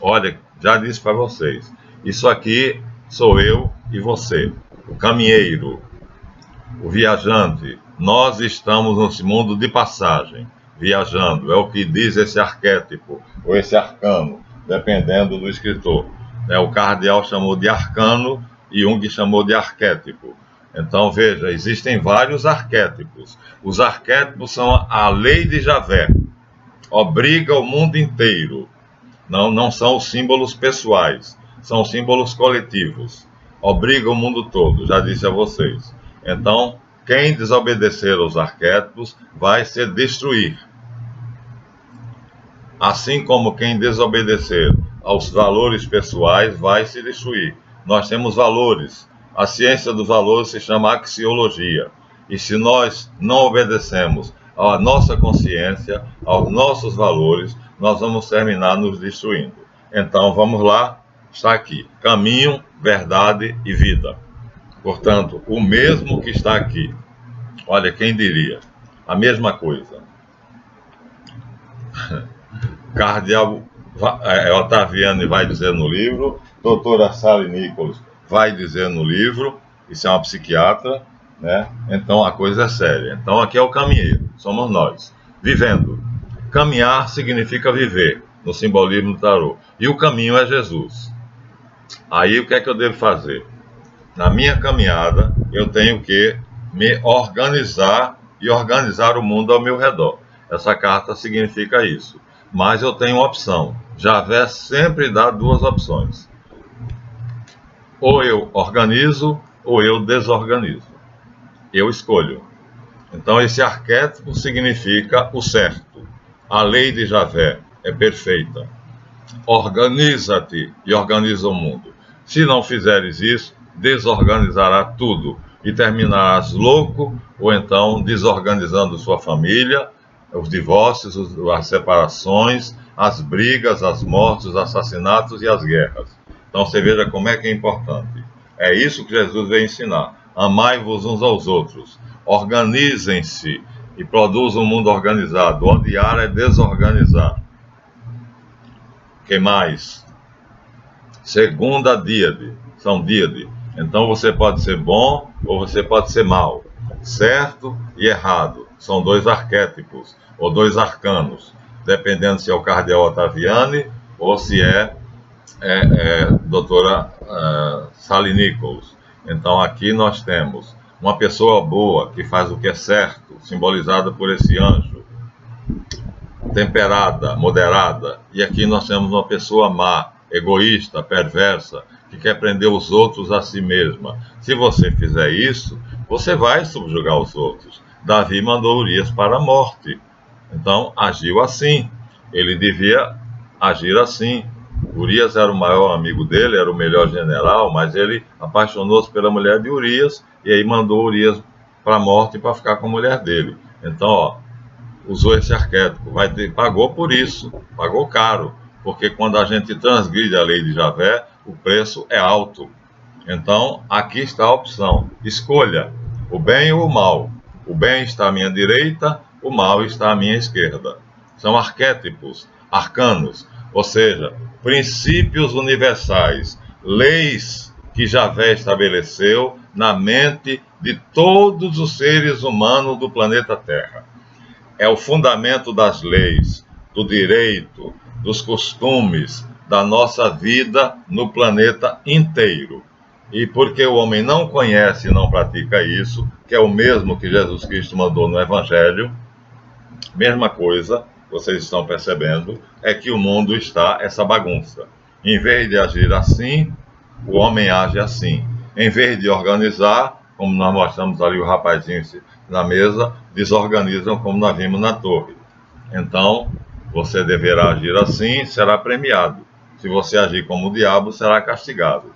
A: olha, já disse para vocês, isso aqui sou eu e você, o caminheiro, o viajante. Nós estamos nesse mundo de passagem, viajando, é o que diz esse arquétipo, ou esse arcano, dependendo do escritor. O cardeal chamou de arcano e Jung chamou de arquétipo. Então, veja, existem vários arquétipos. Os arquétipos são a lei de Javé, obriga o mundo inteiro. Não são os símbolos pessoais, são símbolos coletivos. Obriga o mundo todo, já disse a vocês. Então, quem desobedecer aos arquétipos vai se destruir. Assim como quem desobedecer aos valores pessoais vai se destruir. Nós temos valores. A ciência dos valores se chama axiologia. E se nós não obedecemos à nossa consciência, aos nossos valores, nós vamos terminar nos destruindo. Então, vamos lá, está aqui: caminho, verdade e vida. Portanto, o mesmo que está aqui. Olha, quem diria? A mesma coisa. Cardeal Ottaviani vai dizer no livro, doutora Sally Nichols vai dizer no livro, isso é uma psiquiatra, né? Então a coisa é séria. Então aqui é o caminheiro, somos nós, vivendo. Caminhar significa viver, no simbolismo do tarô. E o caminho é Jesus. Aí o que é que eu devo fazer? Na minha caminhada, eu tenho que me organizar e organizar o mundo ao meu redor. Essa carta significa isso. Mas eu tenho uma opção. Javé sempre dá duas opções. Ou eu organizo, ou eu desorganizo. Eu escolho. Então esse arquétipo significa o certo. A lei de Javé é perfeita. Organiza-te e organiza o mundo. Se não fizeres isso, desorganizará tudo e terminarás louco, ou então desorganizando sua família, os divórcios, as separações, as brigas, as mortes, os assassinatos e as guerras. Então você veja como é que é importante. É isso que Jesus veio ensinar. Amai-vos uns aos outros. Organizem-se e produzam um mundo organizado. Odiar é desorganizar. Que mais? Segunda díade. São díade. Então você pode ser bom ou você pode ser mau. Certo e errado. São dois arquétipos, ou dois arcanos, dependendo se é o cardeal Ottaviani ou se é doutora Sally Nichols. Então aqui nós temos uma pessoa boa que faz o que é certo, simbolizada por esse anjo, temperada, moderada. E aqui nós temos uma pessoa má, egoísta, perversa, que quer prender os outros a si mesma. Se você fizer isso, você vai subjugar os outros. Davi mandou Urias para a morte. Então, agiu assim. Ele devia agir assim. Urias era o maior amigo dele, era o melhor general, mas ele apaixonou-se pela mulher de Urias e aí mandou Urias para a morte para ficar com a mulher dele. Então, usou esse arquétipo. Pagou por isso, pagou caro, porque quando a gente transgride a lei de Javé, o preço é alto. Então, aqui está a opção. Escolha o bem ou o mal. O bem está à minha direita, o mal está à minha esquerda. São arquétipos, arcanos, ou seja, princípios universais, leis que Javé estabeleceu na mente de todos os seres humanos do planeta Terra. É o fundamento das leis, do direito, dos costumes, da nossa vida no planeta inteiro. E porque o homem não conhece e não pratica isso, que é o mesmo que Jesus Cristo mandou no Evangelho, mesma coisa, vocês estão percebendo, é que o mundo está essa bagunça. Em vez de agir assim, o homem age assim. Em vez de organizar, como nós mostramos ali o rapazinho na mesa, desorganizam como nós vimos na torre. Então, Você deverá agir assim, será premiado. Se você agir como o diabo, será castigado.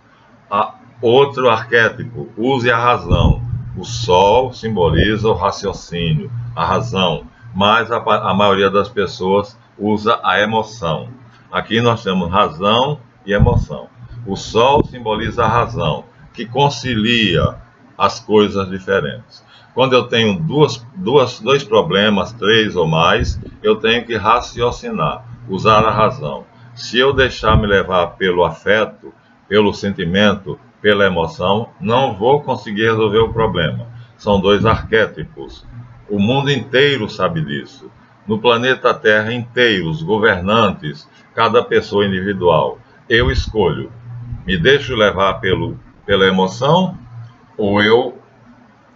A: Outro arquétipo, use a razão. O sol simboliza o raciocínio, a razão, mas a maioria das pessoas usa a emoção. Aqui nós temos razão e emoção. O sol simboliza a razão, que concilia as coisas diferentes. Quando eu tenho dois problemas, três ou mais, eu tenho que raciocinar, usar a razão. Se eu deixar me levar pelo afeto, pelo sentimento, pela emoção, não vou conseguir resolver o problema. São dois arquétipos. O mundo inteiro sabe disso. No planeta Terra inteiro, os governantes, cada pessoa individual. Eu escolho. Me deixo levar pela emoção ou eu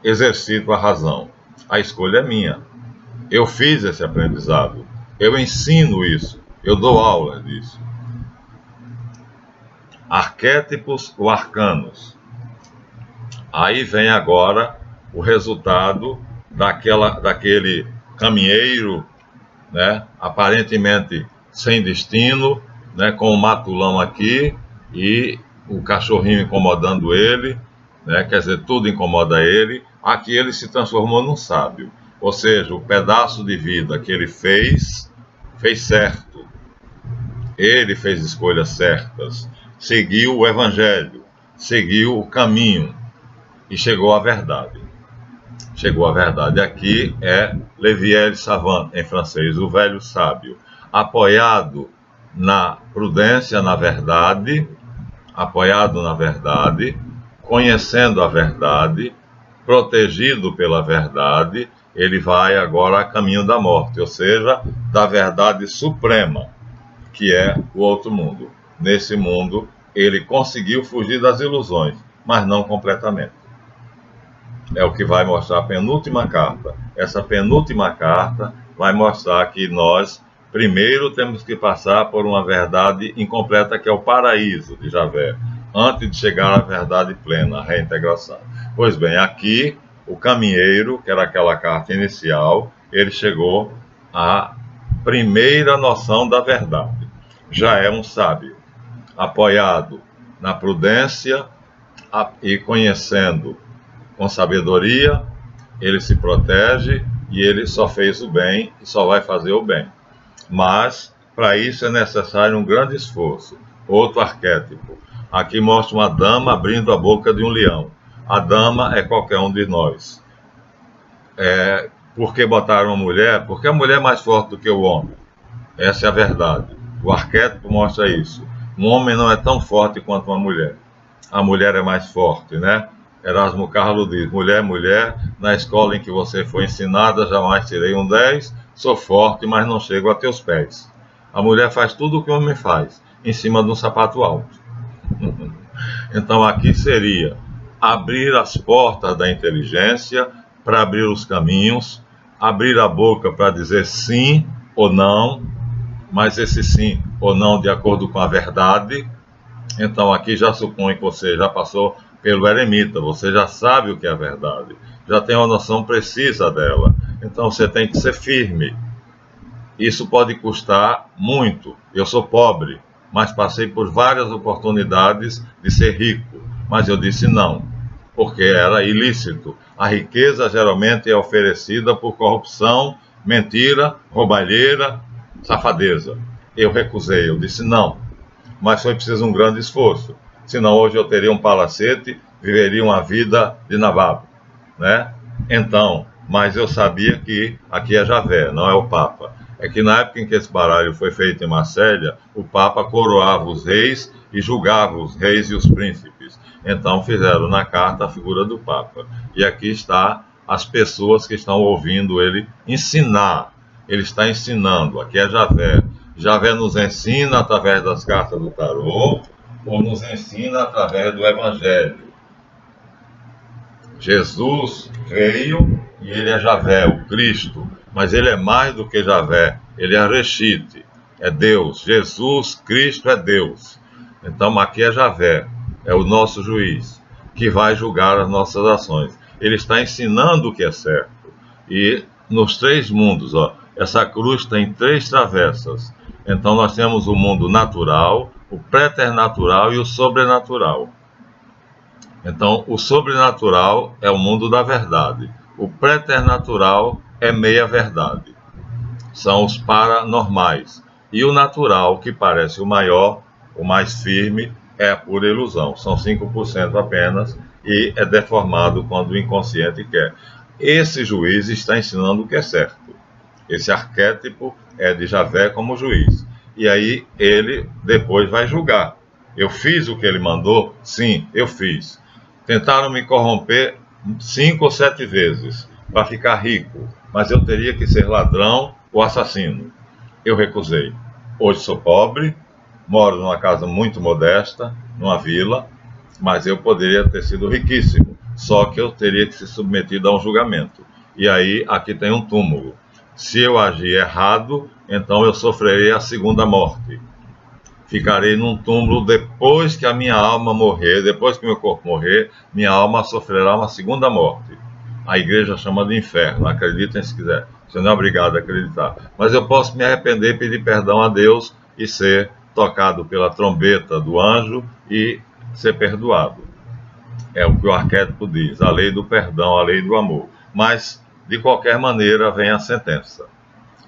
A: exercito a razão? A escolha é minha. Eu fiz esse aprendizado. Eu ensino isso. Eu dou aula disso. Arquétipos ou arcanos. Aí vem agora o resultado daquele caminheiro, né, aparentemente sem destino, né, com o matulão aqui e o cachorrinho incomodando ele, né, quer dizer, tudo incomoda ele. Aqui ele se transformou num sábio, ou seja, o pedaço de vida que ele fez certo. Ele fez escolhas certas, seguiu o evangelho, seguiu o caminho e chegou à verdade. Chegou à verdade. Aqui é Leviel Savant, em francês, o velho sábio, apoiado na prudência, na verdade, conhecendo a verdade, protegido pela verdade, ele vai agora a caminho da morte, ou seja, da verdade suprema, que é o outro mundo. Nesse mundo, ele conseguiu fugir das ilusões, mas não completamente. É o que vai mostrar a penúltima carta. Essa penúltima carta vai mostrar que nós, primeiro, temos que passar por uma verdade incompleta, que é o paraíso de Javé, antes de chegar à verdade plena, a reintegração. Pois bem, aqui, o caminheiro, que era aquela carta inicial, ele chegou à primeira noção da verdade. Já é um sábio, apoiado na prudência e conhecendo com sabedoria, ele se protege e ele só fez o bem e só vai fazer o bem. Mas, para isso é necessário um grande esforço. Outro arquétipo. Aqui mostra uma dama abrindo a boca de um leão. A dama é qualquer um de nós. Por que botaram uma mulher? Porque a mulher é mais forte do que o homem. Essa é a verdade. O arquétipo mostra isso. Um homem não é tão forte quanto uma mulher. A mulher é mais forte, né? Erasmo Carlos diz: mulher, na escola em que você foi ensinada, jamais tirei um 10, sou forte, mas não chego a teus pés. A mulher faz tudo o que o homem faz, em cima de um sapato alto. Então aqui seria abrir as portas da inteligência para abrir os caminhos, abrir a boca para dizer sim ou não, mas esse sim ou não de acordo com a verdade. Então aqui já supõe que você já passou pelo eremita, você já sabe o que é a verdade, já tem uma noção precisa dela, então você tem que ser firme. Isso pode custar muito. Eu sou pobre, mas passei por várias oportunidades de ser rico, mas eu disse não, porque era ilícito. A riqueza geralmente é oferecida por corrupção, mentira, roubalheira, safadeza. Eu recusei, eu disse não, mas foi preciso um grande esforço. Senão hoje eu teria um palacete, viveria uma vida de Nababo, né? Então, mas eu sabia que aqui é Javé, não é o Papa. É que na época em que esse baralho foi feito em Marsella, o Papa coroava os reis e julgava os reis e os príncipes. Então fizeram na carta a figura do Papa. E aqui está as pessoas que estão ouvindo ele ensinar. Ele está ensinando, aqui é Javé. Javé nos ensina através das cartas do tarô, ou nos ensina através do Evangelho. Jesus veio e ele é Javé, o Cristo, mas ele é mais do que Javé, ele é Reshit, é Deus. Jesus Cristo é Deus. Então aqui é Javé, é o nosso juiz, que vai julgar as nossas ações. Ele está ensinando o que é certo. E nos três mundos, essa cruz tem 3 travessas. Então nós temos o mundo natural, o preternatural e o sobrenatural. Então o sobrenatural é o mundo da verdade. O preternatural é meia verdade. São os paranormais. E o natural, que parece o maior, o mais firme, é a pura ilusão. São 5% apenas e é deformado quando o inconsciente quer. Esse juiz está ensinando o que é certo. Esse arquétipo é de Javé como juiz. E aí ele depois vai julgar. Eu fiz o que ele mandou? Sim, eu fiz. Tentaram me corromper 5 ou 7 vezes para ficar rico, mas eu teria que ser ladrão ou assassino. Eu recusei. Hoje sou pobre, moro numa casa muito modesta, numa vila, mas eu poderia ter sido riquíssimo, só que eu teria que ser submetido a um julgamento. E aí, aqui tem um túmulo. Se eu agir errado, então eu sofrerei a segunda morte. Ficarei num túmulo depois que a minha alma morrer, depois que meu corpo morrer, minha alma sofrerá uma segunda morte. A igreja chama de inferno, acreditem se quiser. Você não é obrigado a acreditar. Mas eu posso me arrepender, pedir perdão a Deus e ser tocado pela trombeta do anjo e ser perdoado. É o que o arquétipo diz, a lei do perdão, a lei do amor. Mas, de qualquer maneira, vem a sentença.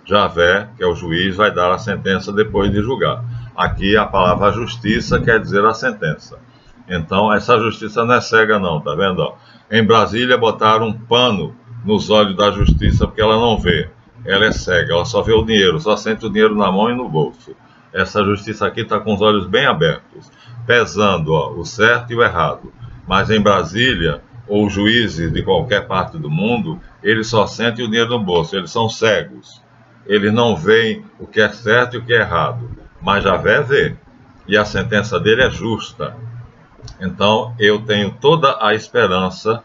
A: Javé, que é o juiz, vai dar a sentença depois de julgar. Aqui a palavra justiça quer dizer a sentença. Então, essa justiça não é cega não, tá vendo? Ó? Em Brasília botaram um pano nos olhos da justiça porque ela não vê. Ela é cega, ela só vê o dinheiro, só sente o dinheiro na mão e no bolso. Essa justiça aqui está com os olhos bem abertos, pesando o certo e o errado. Mas em Brasília, ou juízes de qualquer parte do mundo, eles só sentem o dinheiro no bolso, eles são cegos. Eles não veem o que é certo e o que é errado. Mas Javé vê. E a sentença dele é justa. Então, eu tenho toda a esperança,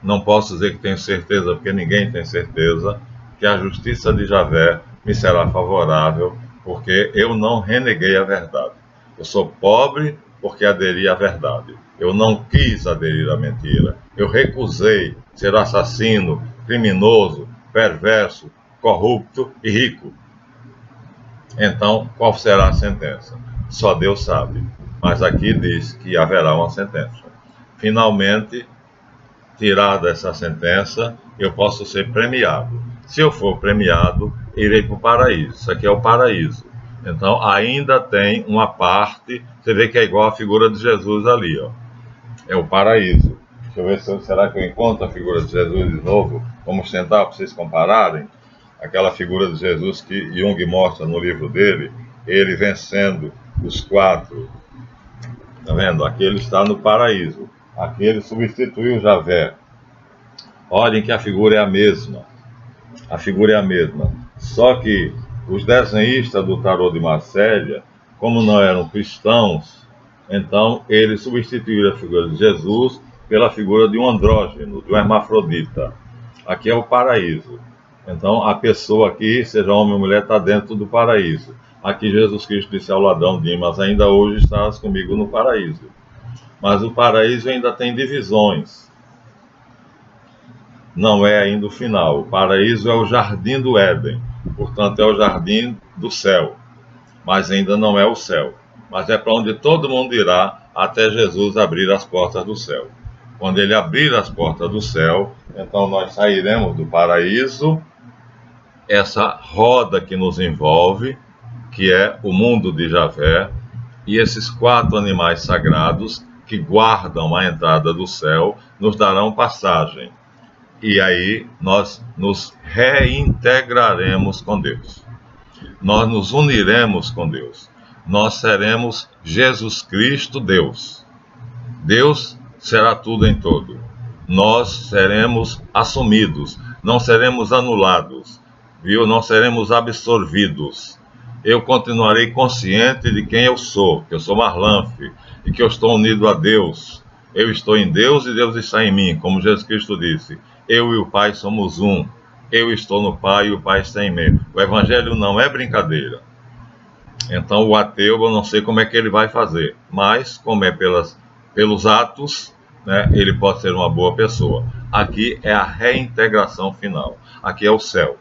A: não posso dizer que tenho certeza, porque ninguém tem certeza, que a justiça de Javé me será favorável, porque eu não reneguei a verdade. Eu sou pobre porque aderi à verdade. Eu não quis aderir à mentira. Eu recusei ser assassino, criminoso, perverso, corrupto e rico. Então, qual será a sentença? Só Deus sabe. Mas aqui diz que haverá uma sentença. Finalmente, tirada essa sentença, eu posso ser premiado. Se eu for premiado, irei para o paraíso. Isso aqui é o paraíso. Então, ainda tem uma parte, você vê que é igual a figura de Jesus ali, ó. É o paraíso. Deixa eu ver será que eu encontro a figura de Jesus de novo. Vamos tentar para vocês compararem. Aquela figura de Jesus que Jung mostra no livro dele, ele vencendo os 4. Está vendo? Aqui ele está no paraíso. Aqui ele substituiu Javé. Olhem que a figura é a mesma. A figura é a mesma. Só que os desenhistas do tarô de Marsella, como não eram cristãos, então eles substituíram a figura de Jesus pela figura de um andrógeno, de um hermafrodita. Aqui é o paraíso. Então a pessoa aqui, seja homem ou mulher, está dentro do paraíso. Aqui Jesus Cristo disse ao ladrão Dimas, ainda hoje estás comigo no paraíso. Mas o paraíso ainda tem divisões. Não é ainda o final. O paraíso é o jardim do Éden. Portanto, é o jardim do céu. Mas ainda não é o céu. Mas é para onde todo mundo irá até Jesus abrir as portas do céu. Quando ele abrir as portas do céu, então nós sairemos do paraíso, essa roda que nos envolve, que é o mundo de Javé, e esses 4 animais sagrados que guardam a entrada do céu, nos darão passagem. E aí nós nos reintegraremos com Deus. Nós nos uniremos com Deus. Nós seremos Jesus Cristo Deus. Deus será tudo em todo. Nós seremos assumidos, não seremos anulados, viu? Não seremos absorvidos. Eu continuarei consciente de quem eu sou, que eu sou Marlanfe, e que eu estou unido a Deus. Eu estou em Deus e Deus está em mim, como Jesus Cristo disse. Eu e o Pai somos um. Eu estou no Pai e o Pai está em mim. O Evangelho não é brincadeira. Então o ateu, eu não sei como é que ele vai fazer, mas como é pelos atos, né, ele pode ser uma boa pessoa. Aqui é a reintegração final. Aqui é o céu.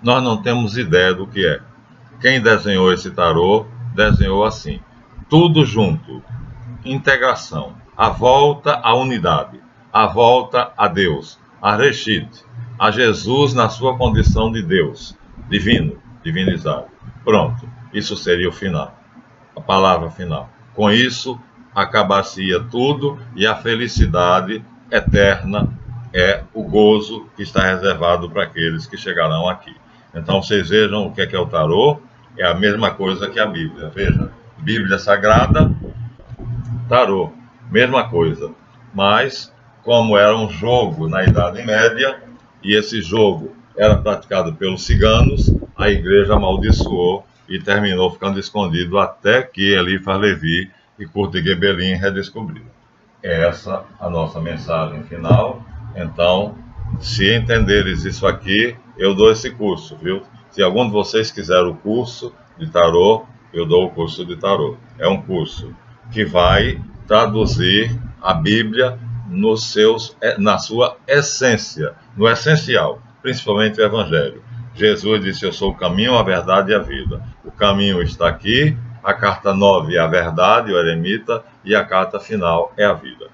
A: nós não temos ideia do que é. Quem desenhou esse tarô, desenhou assim, tudo junto, integração, a volta à unidade, a volta a Deus, a Reshit, a Jesus na sua condição de Deus, divino, divinizado. Pronto, isso seria o final, a palavra final. Com isso, acabar-se-ia tudo e a felicidade eterna é o gozo que está reservado para aqueles que chegarão aqui. Então, vocês vejam o que é o tarô, é a mesma coisa que a Bíblia. Veja, Bíblia Sagrada, tarô, mesma coisa. Mas, como era um jogo na Idade Média, e esse jogo era praticado pelos ciganos, a igreja amaldiçoou e terminou ficando escondido até que Eliphas Levi e Kurt Gebelin redescobriram. É essa a nossa mensagem final. Então, se entenderes isso aqui, eu dou esse curso, viu? Se algum de vocês quiser o curso de tarô, eu dou o curso de tarô. É um curso que vai traduzir a Bíblia na sua essência, no essencial, principalmente o Evangelho. Jesus disse: eu sou o caminho, a verdade e a vida. O caminho está aqui, a carta 9 é a verdade, o eremita, e a carta final é a vida.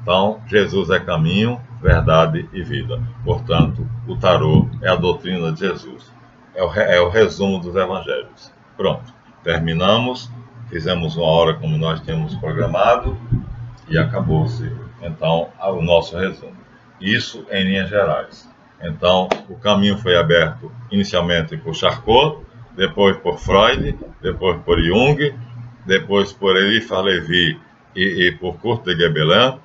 A: Então, Jesus é caminho, verdade e vida. Portanto, o tarô é a doutrina de Jesus. É o resumo dos evangelhos. Pronto, terminamos, fizemos uma hora como nós tínhamos programado e acabou-se, então, o nosso resumo. Isso em linhas gerais. Então, o caminho foi aberto inicialmente por Charcot, depois por Freud, depois por Jung, depois por Eliphas Levi e por Kurt de Gebelin,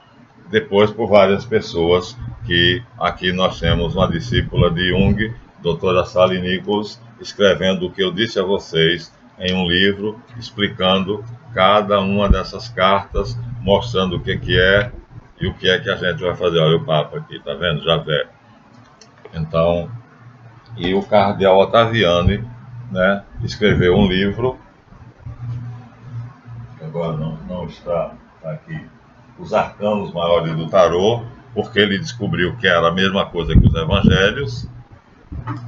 A: depois por várias pessoas, que aqui nós temos uma discípula de Jung, doutora Sally Nichols, escrevendo o que eu disse a vocês em um livro, explicando cada uma dessas cartas, mostrando o que é e o que é que a gente vai fazer. Olha o Papa aqui, tá vendo? Javé. Então, e o cardeal Ottaviani, né, escreveu um livro, que agora não está aqui, Os Arcanos Maiores do Tarô, porque ele descobriu que era a mesma coisa que os evangelhos,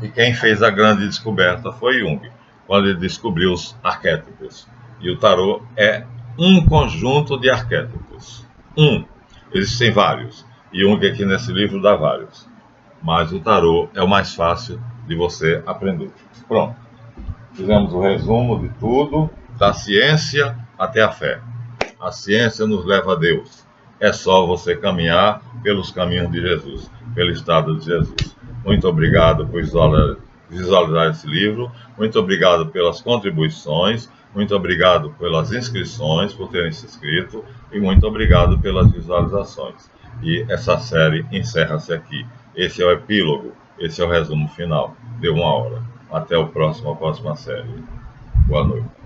A: e quem fez a grande descoberta foi Jung, quando ele descobriu os arquétipos. E o tarô é um conjunto de arquétipos. Existem vários. E Jung aqui nesse livro dá vários. Mas o tarô é o mais fácil de você aprender. Pronto. Fizemos o resumo de tudo, da ciência até a fé. A ciência nos leva a Deus. É só você caminhar pelos caminhos de Jesus, pelo estado de Jesus. Muito obrigado por visualizar esse livro. Muito obrigado pelas contribuições. Muito obrigado pelas inscrições, por terem se inscrito. E muito obrigado pelas visualizações. E essa série encerra-se aqui. Esse é o epílogo. Esse é o resumo final. Deu uma hora. Até a próxima série. Boa noite.